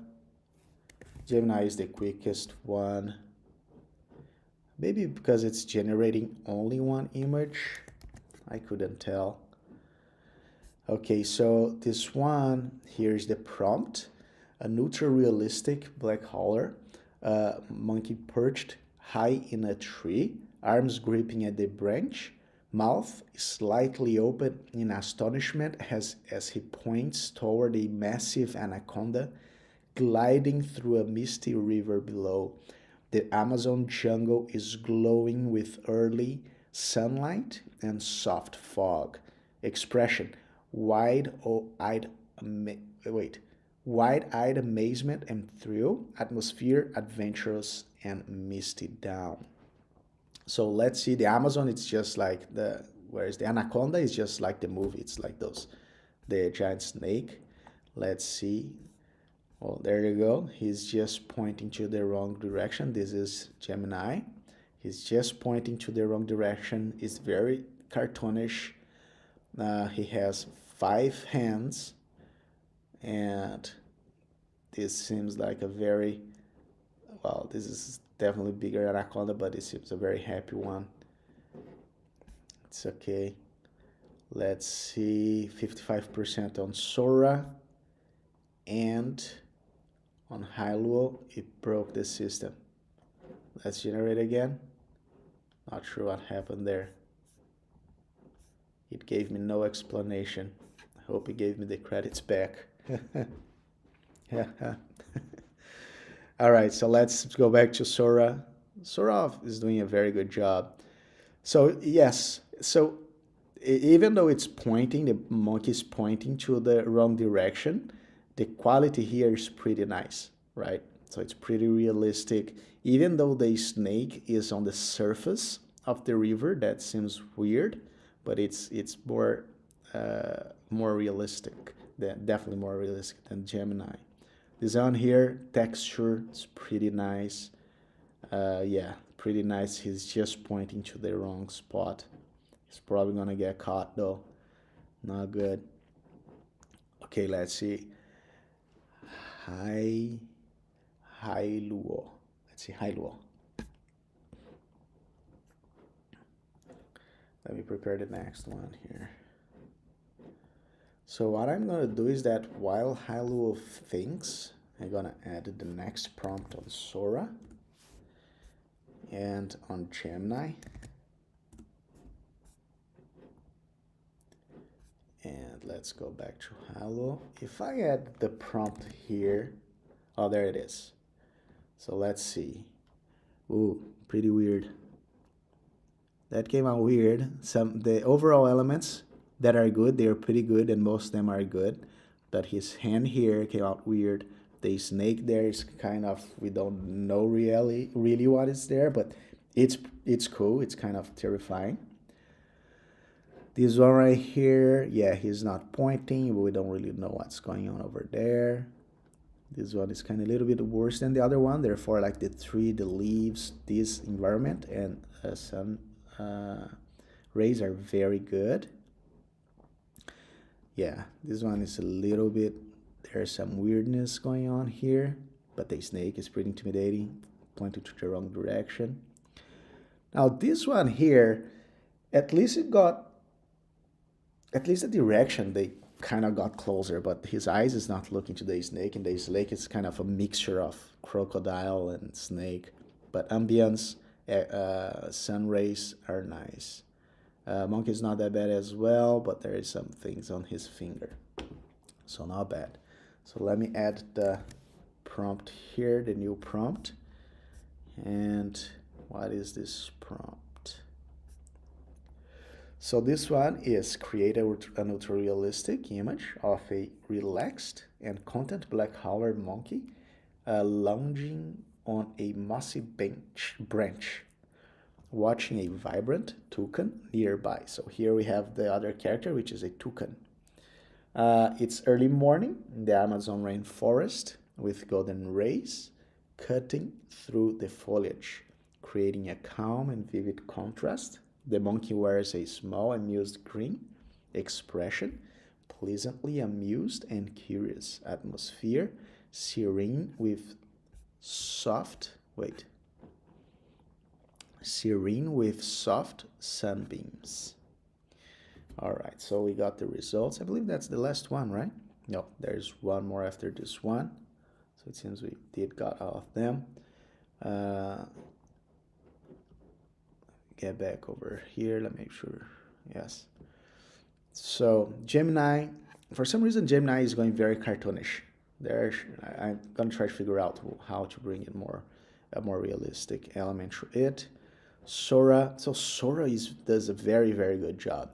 Gemini is the quickest one. Maybe because it's generating only one image. I couldn't tell. Okay, so this one, here's the prompt. An ultra-realistic black howler, monkey perched high in a tree, arms gripping at the branch, mouth slightly open in astonishment as he points toward a massive anaconda gliding through a misty river below. The Amazon jungle is glowing with early sunlight and soft fog. Expression, wide-eyed amazement and thrill. Atmosphere, adventurous and misty down. So let's see, the Amazon, it's just like whereas the anaconda is just like the movie. It's like the giant snake. Let's see. Oh, there you go. He's just pointing to the wrong direction. This is Gemini. He's just pointing to the wrong direction. It's very cartoonish. He has 5 hands, and this seems like a very, well, this is definitely bigger anaconda, but it seems a very happy one. It's okay. Let's see, 55% on Sora, and on Hailuo, it broke the system. Let's generate again. Not sure what happened there. It gave me no explanation. I hope it gave me the credits back. All right, so let's go back to Sora. Sora is doing a very good job. So yes, so even though it's pointing, the monkey is pointing to the wrong direction, the quality here is pretty nice, right? So it's pretty realistic. Even though the snake is on the surface of the river, that seems weird, but it's more realistic. Definitely more realistic than Gemini. This one here, texture, it's pretty nice. Yeah, pretty nice. He's just pointing to the wrong spot. He's probably gonna get caught though. Not good. Okay, let's see. Hailuo. Let's see, Hailuo. Let me prepare the next one here. So what I'm gonna do is that while Hailuo thinks, I'm gonna add the next prompt on Sora and on Gemini. And let's go back to Hailuo. If I add the prompt here, oh, there it is. So let's see. Ooh, pretty weird. That came out weird. The overall elements that are good, they are pretty good, and most of them are good. But his hand here came out weird. The snake there is kind of, we don't know really what is there, but it's cool. It's kind of terrifying. This one right here, yeah, he's not pointing. We don't really know what's going on over there. This one is kind of a little bit worse than the other one. Therefore, like the tree, the leaves, this environment, and sun rays are very good. Yeah, this one is a little bit, there's some weirdness going on here, but the snake is pretty intimidating, pointing to the wrong direction. Now this one here, at least the direction, they kind of got closer, but his eyes is not looking to the snake, and the snake is kind of a mixture of crocodile and snake. But ambience, sun rays are nice. Monkey is not that bad as well, but there is some things on his finger, so not bad. So let me add the prompt here, the new prompt. And what is this prompt? So this one is create an ultra-realistic image of a relaxed and content black-haired monkey lounging on a mossy branch, watching a vibrant toucan nearby. So here we have the other character, which is a toucan. It's early morning in the Amazon rainforest with golden rays cutting through the foliage, creating a calm and vivid contrast. The monkey wears a small, amused grin expression, pleasantly amused and curious atmosphere, serene with soft sunbeams. All right, so we got the results. I believe that's the last one, right? No, there's one more after this one. So it seems we did got all of them. Get back over here. Let me make sure. Yes. So Gemini, for some reason, Gemini is going very cartoonish. I'm gonna try to figure out how to bring it a more realistic element to it. Sora, so Sora does a very, very good job.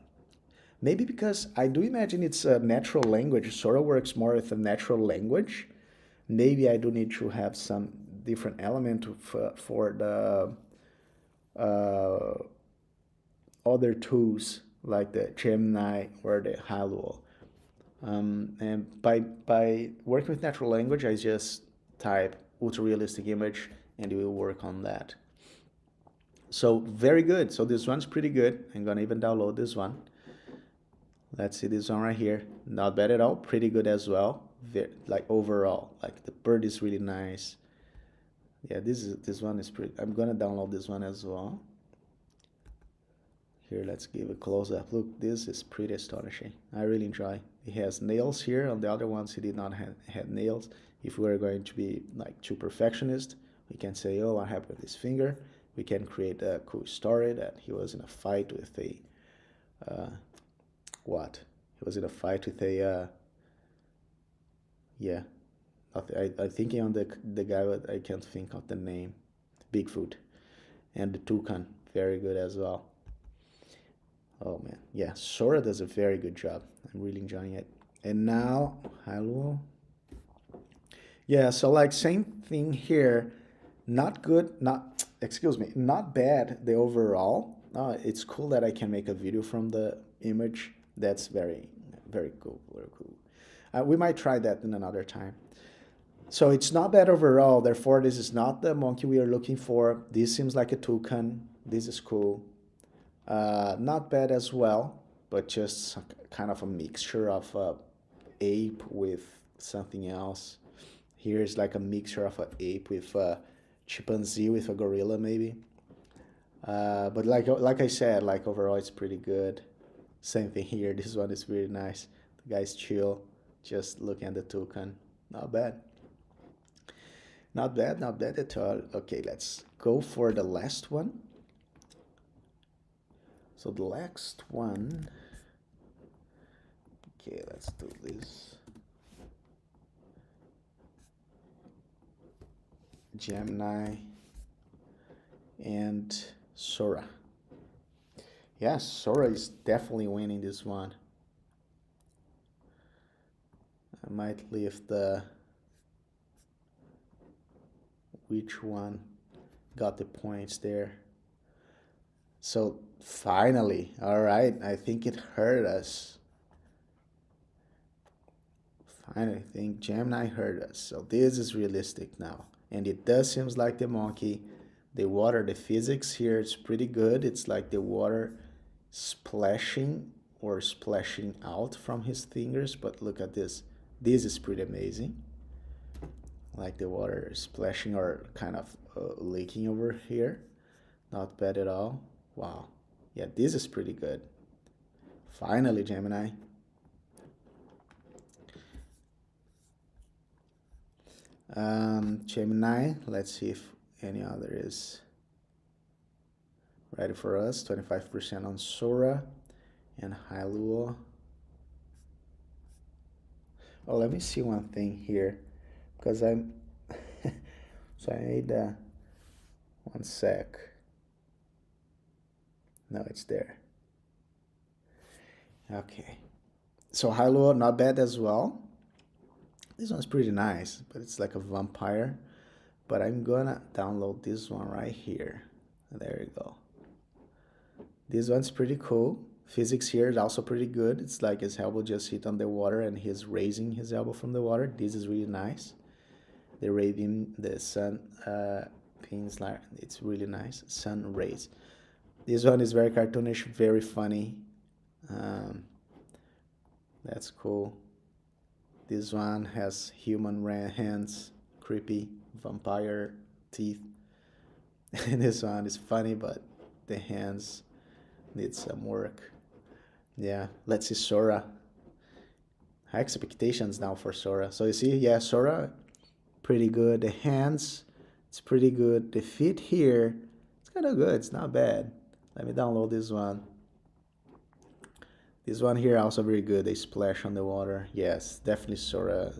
Maybe because I do imagine it's a natural language. Sora works more with a natural language. Maybe I do need to have some different element for the other tools like the Gemini or the Hailuo. And by working with natural language, I just type ultra realistic image and it will work on that. So very good. So this one's pretty good. I'm gonna even download this one. Let's see this one right here. Not bad at all. Pretty good as well. Like overall, like the bird is really nice. Yeah, this one is pretty. I'm gonna download this one as well. Here, let's give a close-up. Look, this is pretty astonishing. I really enjoy. He has nails here. On the other ones, he did not have nails. If we were going to be like too perfectionist, we can say, oh, what happened with his finger? We can create a cool story that he was in a fight with a, what? He was in a fight with a, yeah. I'm thinking on the guy, but I can't think of the name. Bigfoot. And the toucan, very good as well. Oh man, yeah, Sora does a very good job. I'm really enjoying it. And now, hello. Yeah, so like same thing here. Not good, not, excuse me, not bad, the overall. It's cool that I can make a video from the image. That's very, very cool, very cool. We might try that in another time. So it's not bad overall, therefore this is not the monkey we are looking for. This seems like a toucan. This is cool. Not bad as well, but just kind of a mixture of a ape with something else. Here's like a mixture of an ape with a chimpanzee with a gorilla maybe. But like I said, like overall it's pretty good. Same thing here. This one is really nice. The guy's chill, just looking at the toucan. Not bad. Not bad, not bad at all. Okay, let's go for the last one. So the last one, okay, let's do this. Gemini and Sora. Yeah, Sora is definitely winning this one. I might leave the which one got the points there. So finally, all right, I think it hurt us. Finally, I think Gemini hurt us. So this is realistic now. And it does seems like the monkey. The water, the physics here is pretty good. It's like the water splashing or splashing out from his fingers. But look at this. This is pretty amazing. Like the water splashing or kind of leaking over here. Not bad at all. Wow. Yeah, this is pretty good. Finally, Gemini. Gemini, let's see if any other is ready for us. 25% on Sora and Hailuo. Oh, let me see one thing here. Because I'm... so I made... one sec. No, it's there. Okay. So Hailuo, not bad as well. This one's pretty nice, but it's like a vampire. But I'm gonna download this one right here. There you go. This one's pretty cool. Physics here is also pretty good. It's like his elbow just hit on the water and he's raising his elbow from the water. This is really nice. The ray beam, the sun pins, like it's really nice. Sun rays. This one is very cartoonish, very funny. That's cool. This one has human hands, creepy vampire teeth. And this one is funny, but the hands need some work. Yeah, let's see Sora. High expectations now for Sora. So you see, yeah, Sora, pretty good. The hands, it's pretty good. The feet here, it's kind of good. It's not bad. Let me download this one. This one here also very good. They splash on the water. Yes, definitely Sora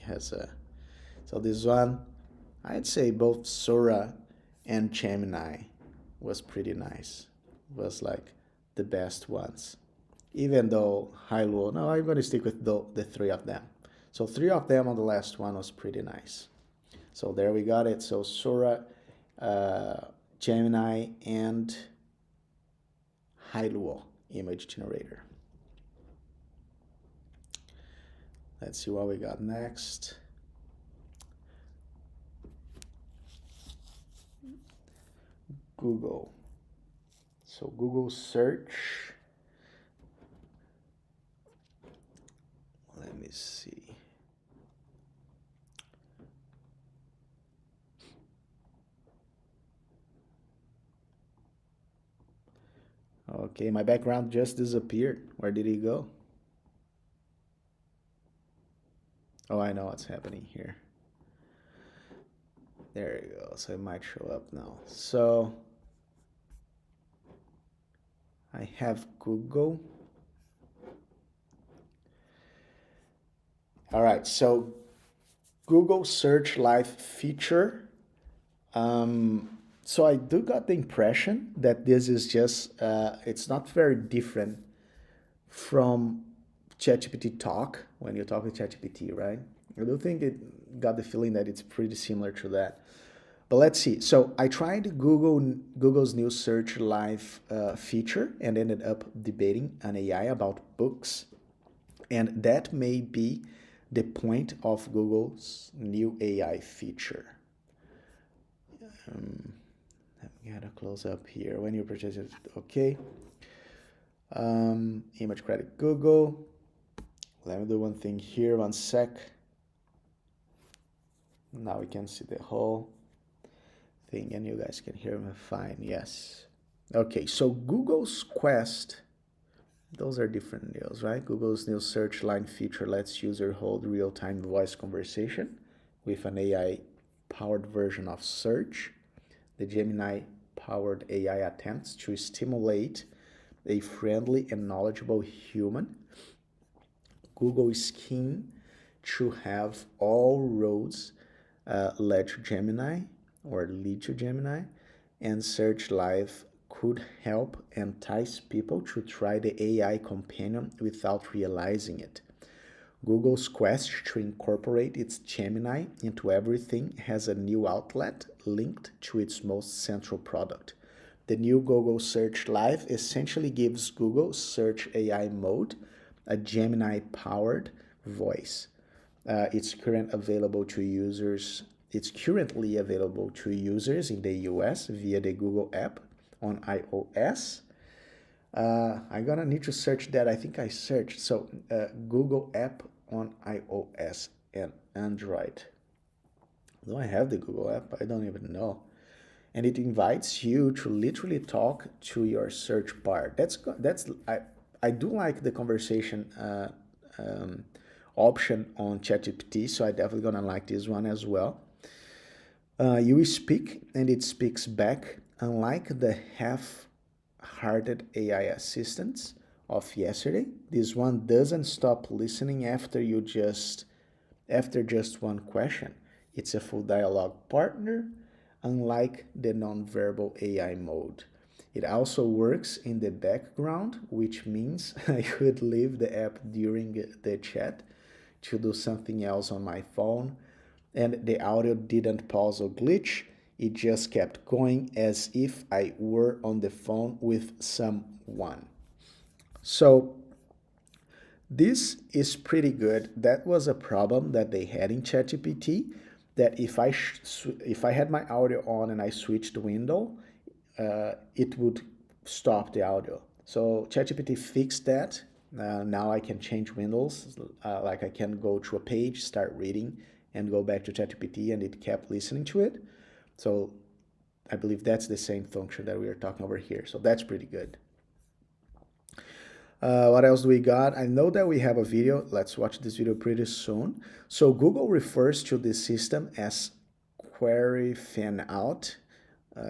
has a... So this one, I'd say both Sora and Gemini was pretty nice. Was like the best ones. Even though Hailuo, no, I'm going to stick with the three of them. So three of them on the last one was pretty nice. So there we got it. So Sora, Gemini, and Hailuo image generator. Let's see what we got next. Google. So Google search. Let me see. Okay, my background just disappeared. Where did he go? Oh, I know what's happening here. There you go. So it might show up now. So I have Google. All right, so Google Search Live feature. So I do got the impression that this is just, it's not very different from ChatGPT Talk when you talk with ChatGPT, right? I do think it got the feeling that it's pretty similar to that. But let's see. So I tried Google's new Search Live feature and ended up debating an AI about books. And that may be the point of Google's new AI feature. I gotta close up here. When you purchase it, okay. Image credit Google. Let me do one thing here, 1 sec. Now we can see the whole thing and you guys can hear me fine, yes. Okay, so Google's Quest, those are different deals, right? Google's new search line feature lets user hold real-time voice conversation with an AI-powered version of search. The Gemini-powered AI attempts to stimulate a friendly and knowledgeable human. Google is keen to have all roads lead to Gemini or lead to Gemini, and Search Live could help entice people to try the AI companion without realizing it. Google's quest to incorporate its Gemini into everything has a new outlet linked to its most central product. The new Google Search Live essentially gives Google Search AI mode a Gemini-powered voice. It's currently available to users in the US via the Google app on iOS. I'm gonna need to search that. I think I searched. So Google app on iOS and Android. Do I have the Google app? I don't even know. And it invites you to literally talk to your search bar. I do like the conversation option on ChatGPT, so I definitely gonna like this one as well. You speak and it speaks back, unlike the half-hearted AI assistants of yesterday. This one doesn't stop listening after just one question. It's a full dialogue partner, unlike the nonverbal AI mode. It also works in the background, which means I could leave the app during the chat to do something else on my phone, and the audio didn't pause or glitch. It just kept going as if I were on the phone with someone. So this is pretty good. That was a problem that they had in ChatGPT, that if I had my audio on and I switched the window, it would stop the audio. So ChatGPT fixed that. Now I can change windows, like I can go to a page, start reading, and go back to ChatGPT, and it kept listening to it. So I believe that's the same function that we are talking over here. So that's pretty good. What else do we got? I know that we have a video. Let's watch this video pretty soon. So Google refers to this system as Query Fan Out,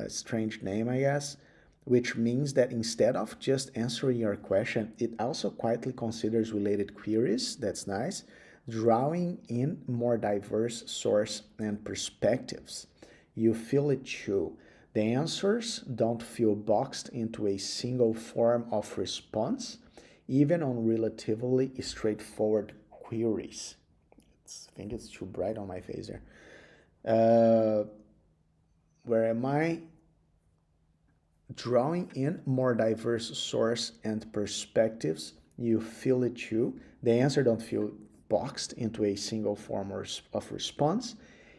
strange name, I guess, which means that instead of just answering your question, it also quietly considers related queries. That's nice. Drawing in more diverse source and perspectives. You feel it too. The answers don't feel boxed into a single form of response, even on relatively straightforward queries. I think it's too bright on my face here. Where am I? Drawing in more diverse source and perspectives. You feel it too. The answer don't feel boxed into a single form of response,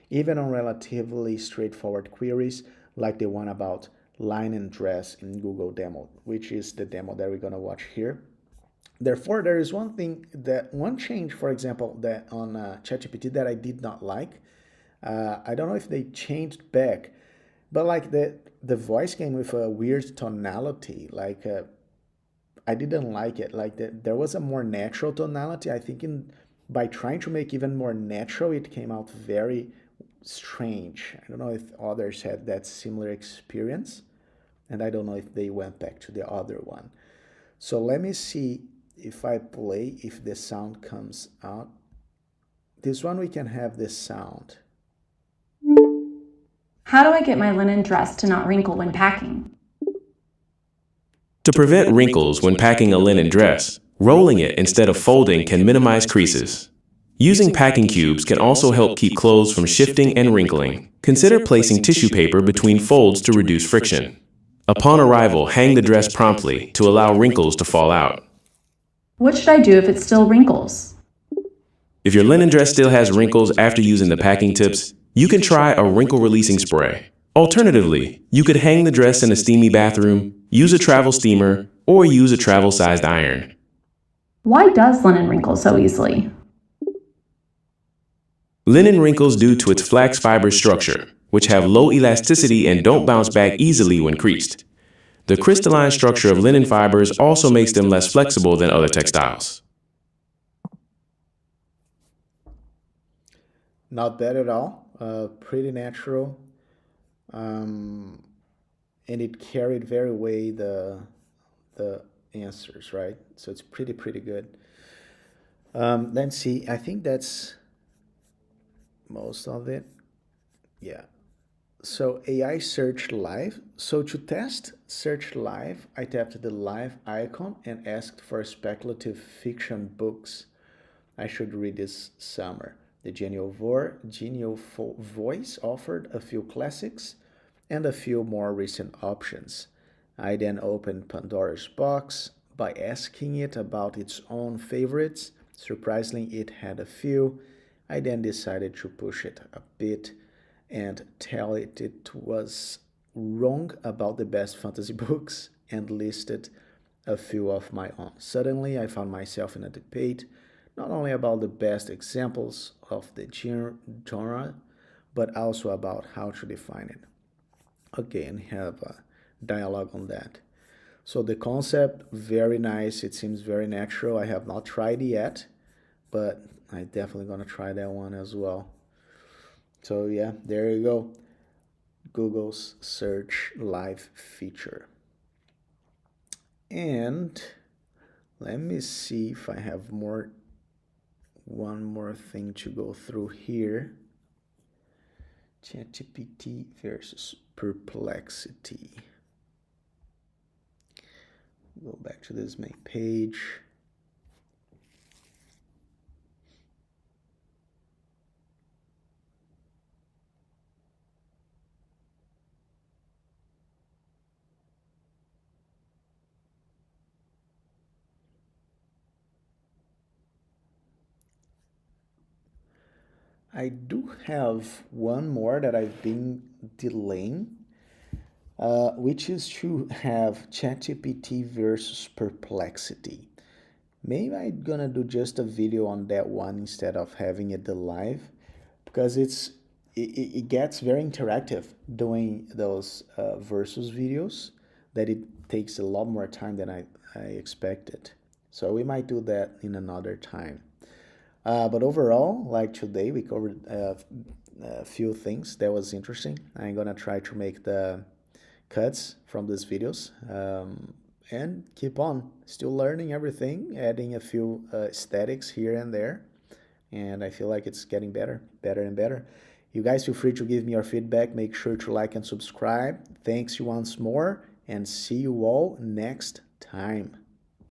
even on relatively straightforward queries like the one about line and dress in Google demo, which is the demo that we're going to watch here. Therefore, there is one change, for example, that on ChatGPT that I did not like. I don't know if they changed back, but like the voice came with a weird tonality, like I didn't like it. Like there was a more natural tonality. I think by trying to make even more natural, it came out very strange. I don't know if others had that similar experience, and I don't know if they went back to the other one. So let me see if I play, if the sound comes out. This one we can have this sound. How do I get my linen dress to not wrinkle when packing? To prevent wrinkles when packing a linen dress, rolling it instead of folding can minimize creases. Using packing cubes can also help keep clothes from shifting and wrinkling. Consider placing tissue paper between folds to reduce friction. Upon arrival, hang the dress promptly to allow wrinkles to fall out. What should I do if it still wrinkles? If your linen dress still has wrinkles after using the packing tips, you can try a wrinkle-releasing spray. Alternatively, you could hang the dress in a steamy bathroom, use a travel steamer, or use a travel-sized iron. Why does linen wrinkle so easily? Linen wrinkles due to its flax fiber structure, which have low elasticity and don't bounce back easily when creased. The crystalline structure of linen fibers also makes them less flexible than other textiles. Not bad at all. Pretty natural. And it carried very well the answers, right? So it's pretty good. Let's see. I think that's most of it. Yeah. So AI search live. So to test search live, I tapped the live icon and asked for speculative fiction books I should read this summer. The genial voice offered a few classics and a few more recent options. I then opened Pandora's box by asking it about its own favorites. Surprisingly, it had a few. I then decided to push it a bit and tell it it was wrong about the best fantasy books and listed a few of my own. Suddenly, I found myself in a debate, not only about the best examples of the genre, but also about how to define it. Okay, and have a dialogue on that. So the concept, very nice. It seems very natural. I have not tried it yet, but I'm definitely gonna try that one as well. So yeah, there you go. Google's search live feature. And let me see if I have one more thing to go through here. ChatGPT versus Perplexity. Go back to this main page. I do have one more that I've been delaying, which is to have ChatGPT versus Perplexity. Maybe I'm gonna do just a video on that one instead of having it live, because it gets very interactive doing those versus videos, that it takes a lot more time than I expected. So we might do that in another time. But overall, like today, we covered a few things that was interesting. I'm gonna try to make the cuts from these videos and keep on still learning everything, adding a few aesthetics here and there. And I feel like it's getting better and better. You guys feel free to give me your feedback. Make sure to like and subscribe. Thanks once more, and see you all next time.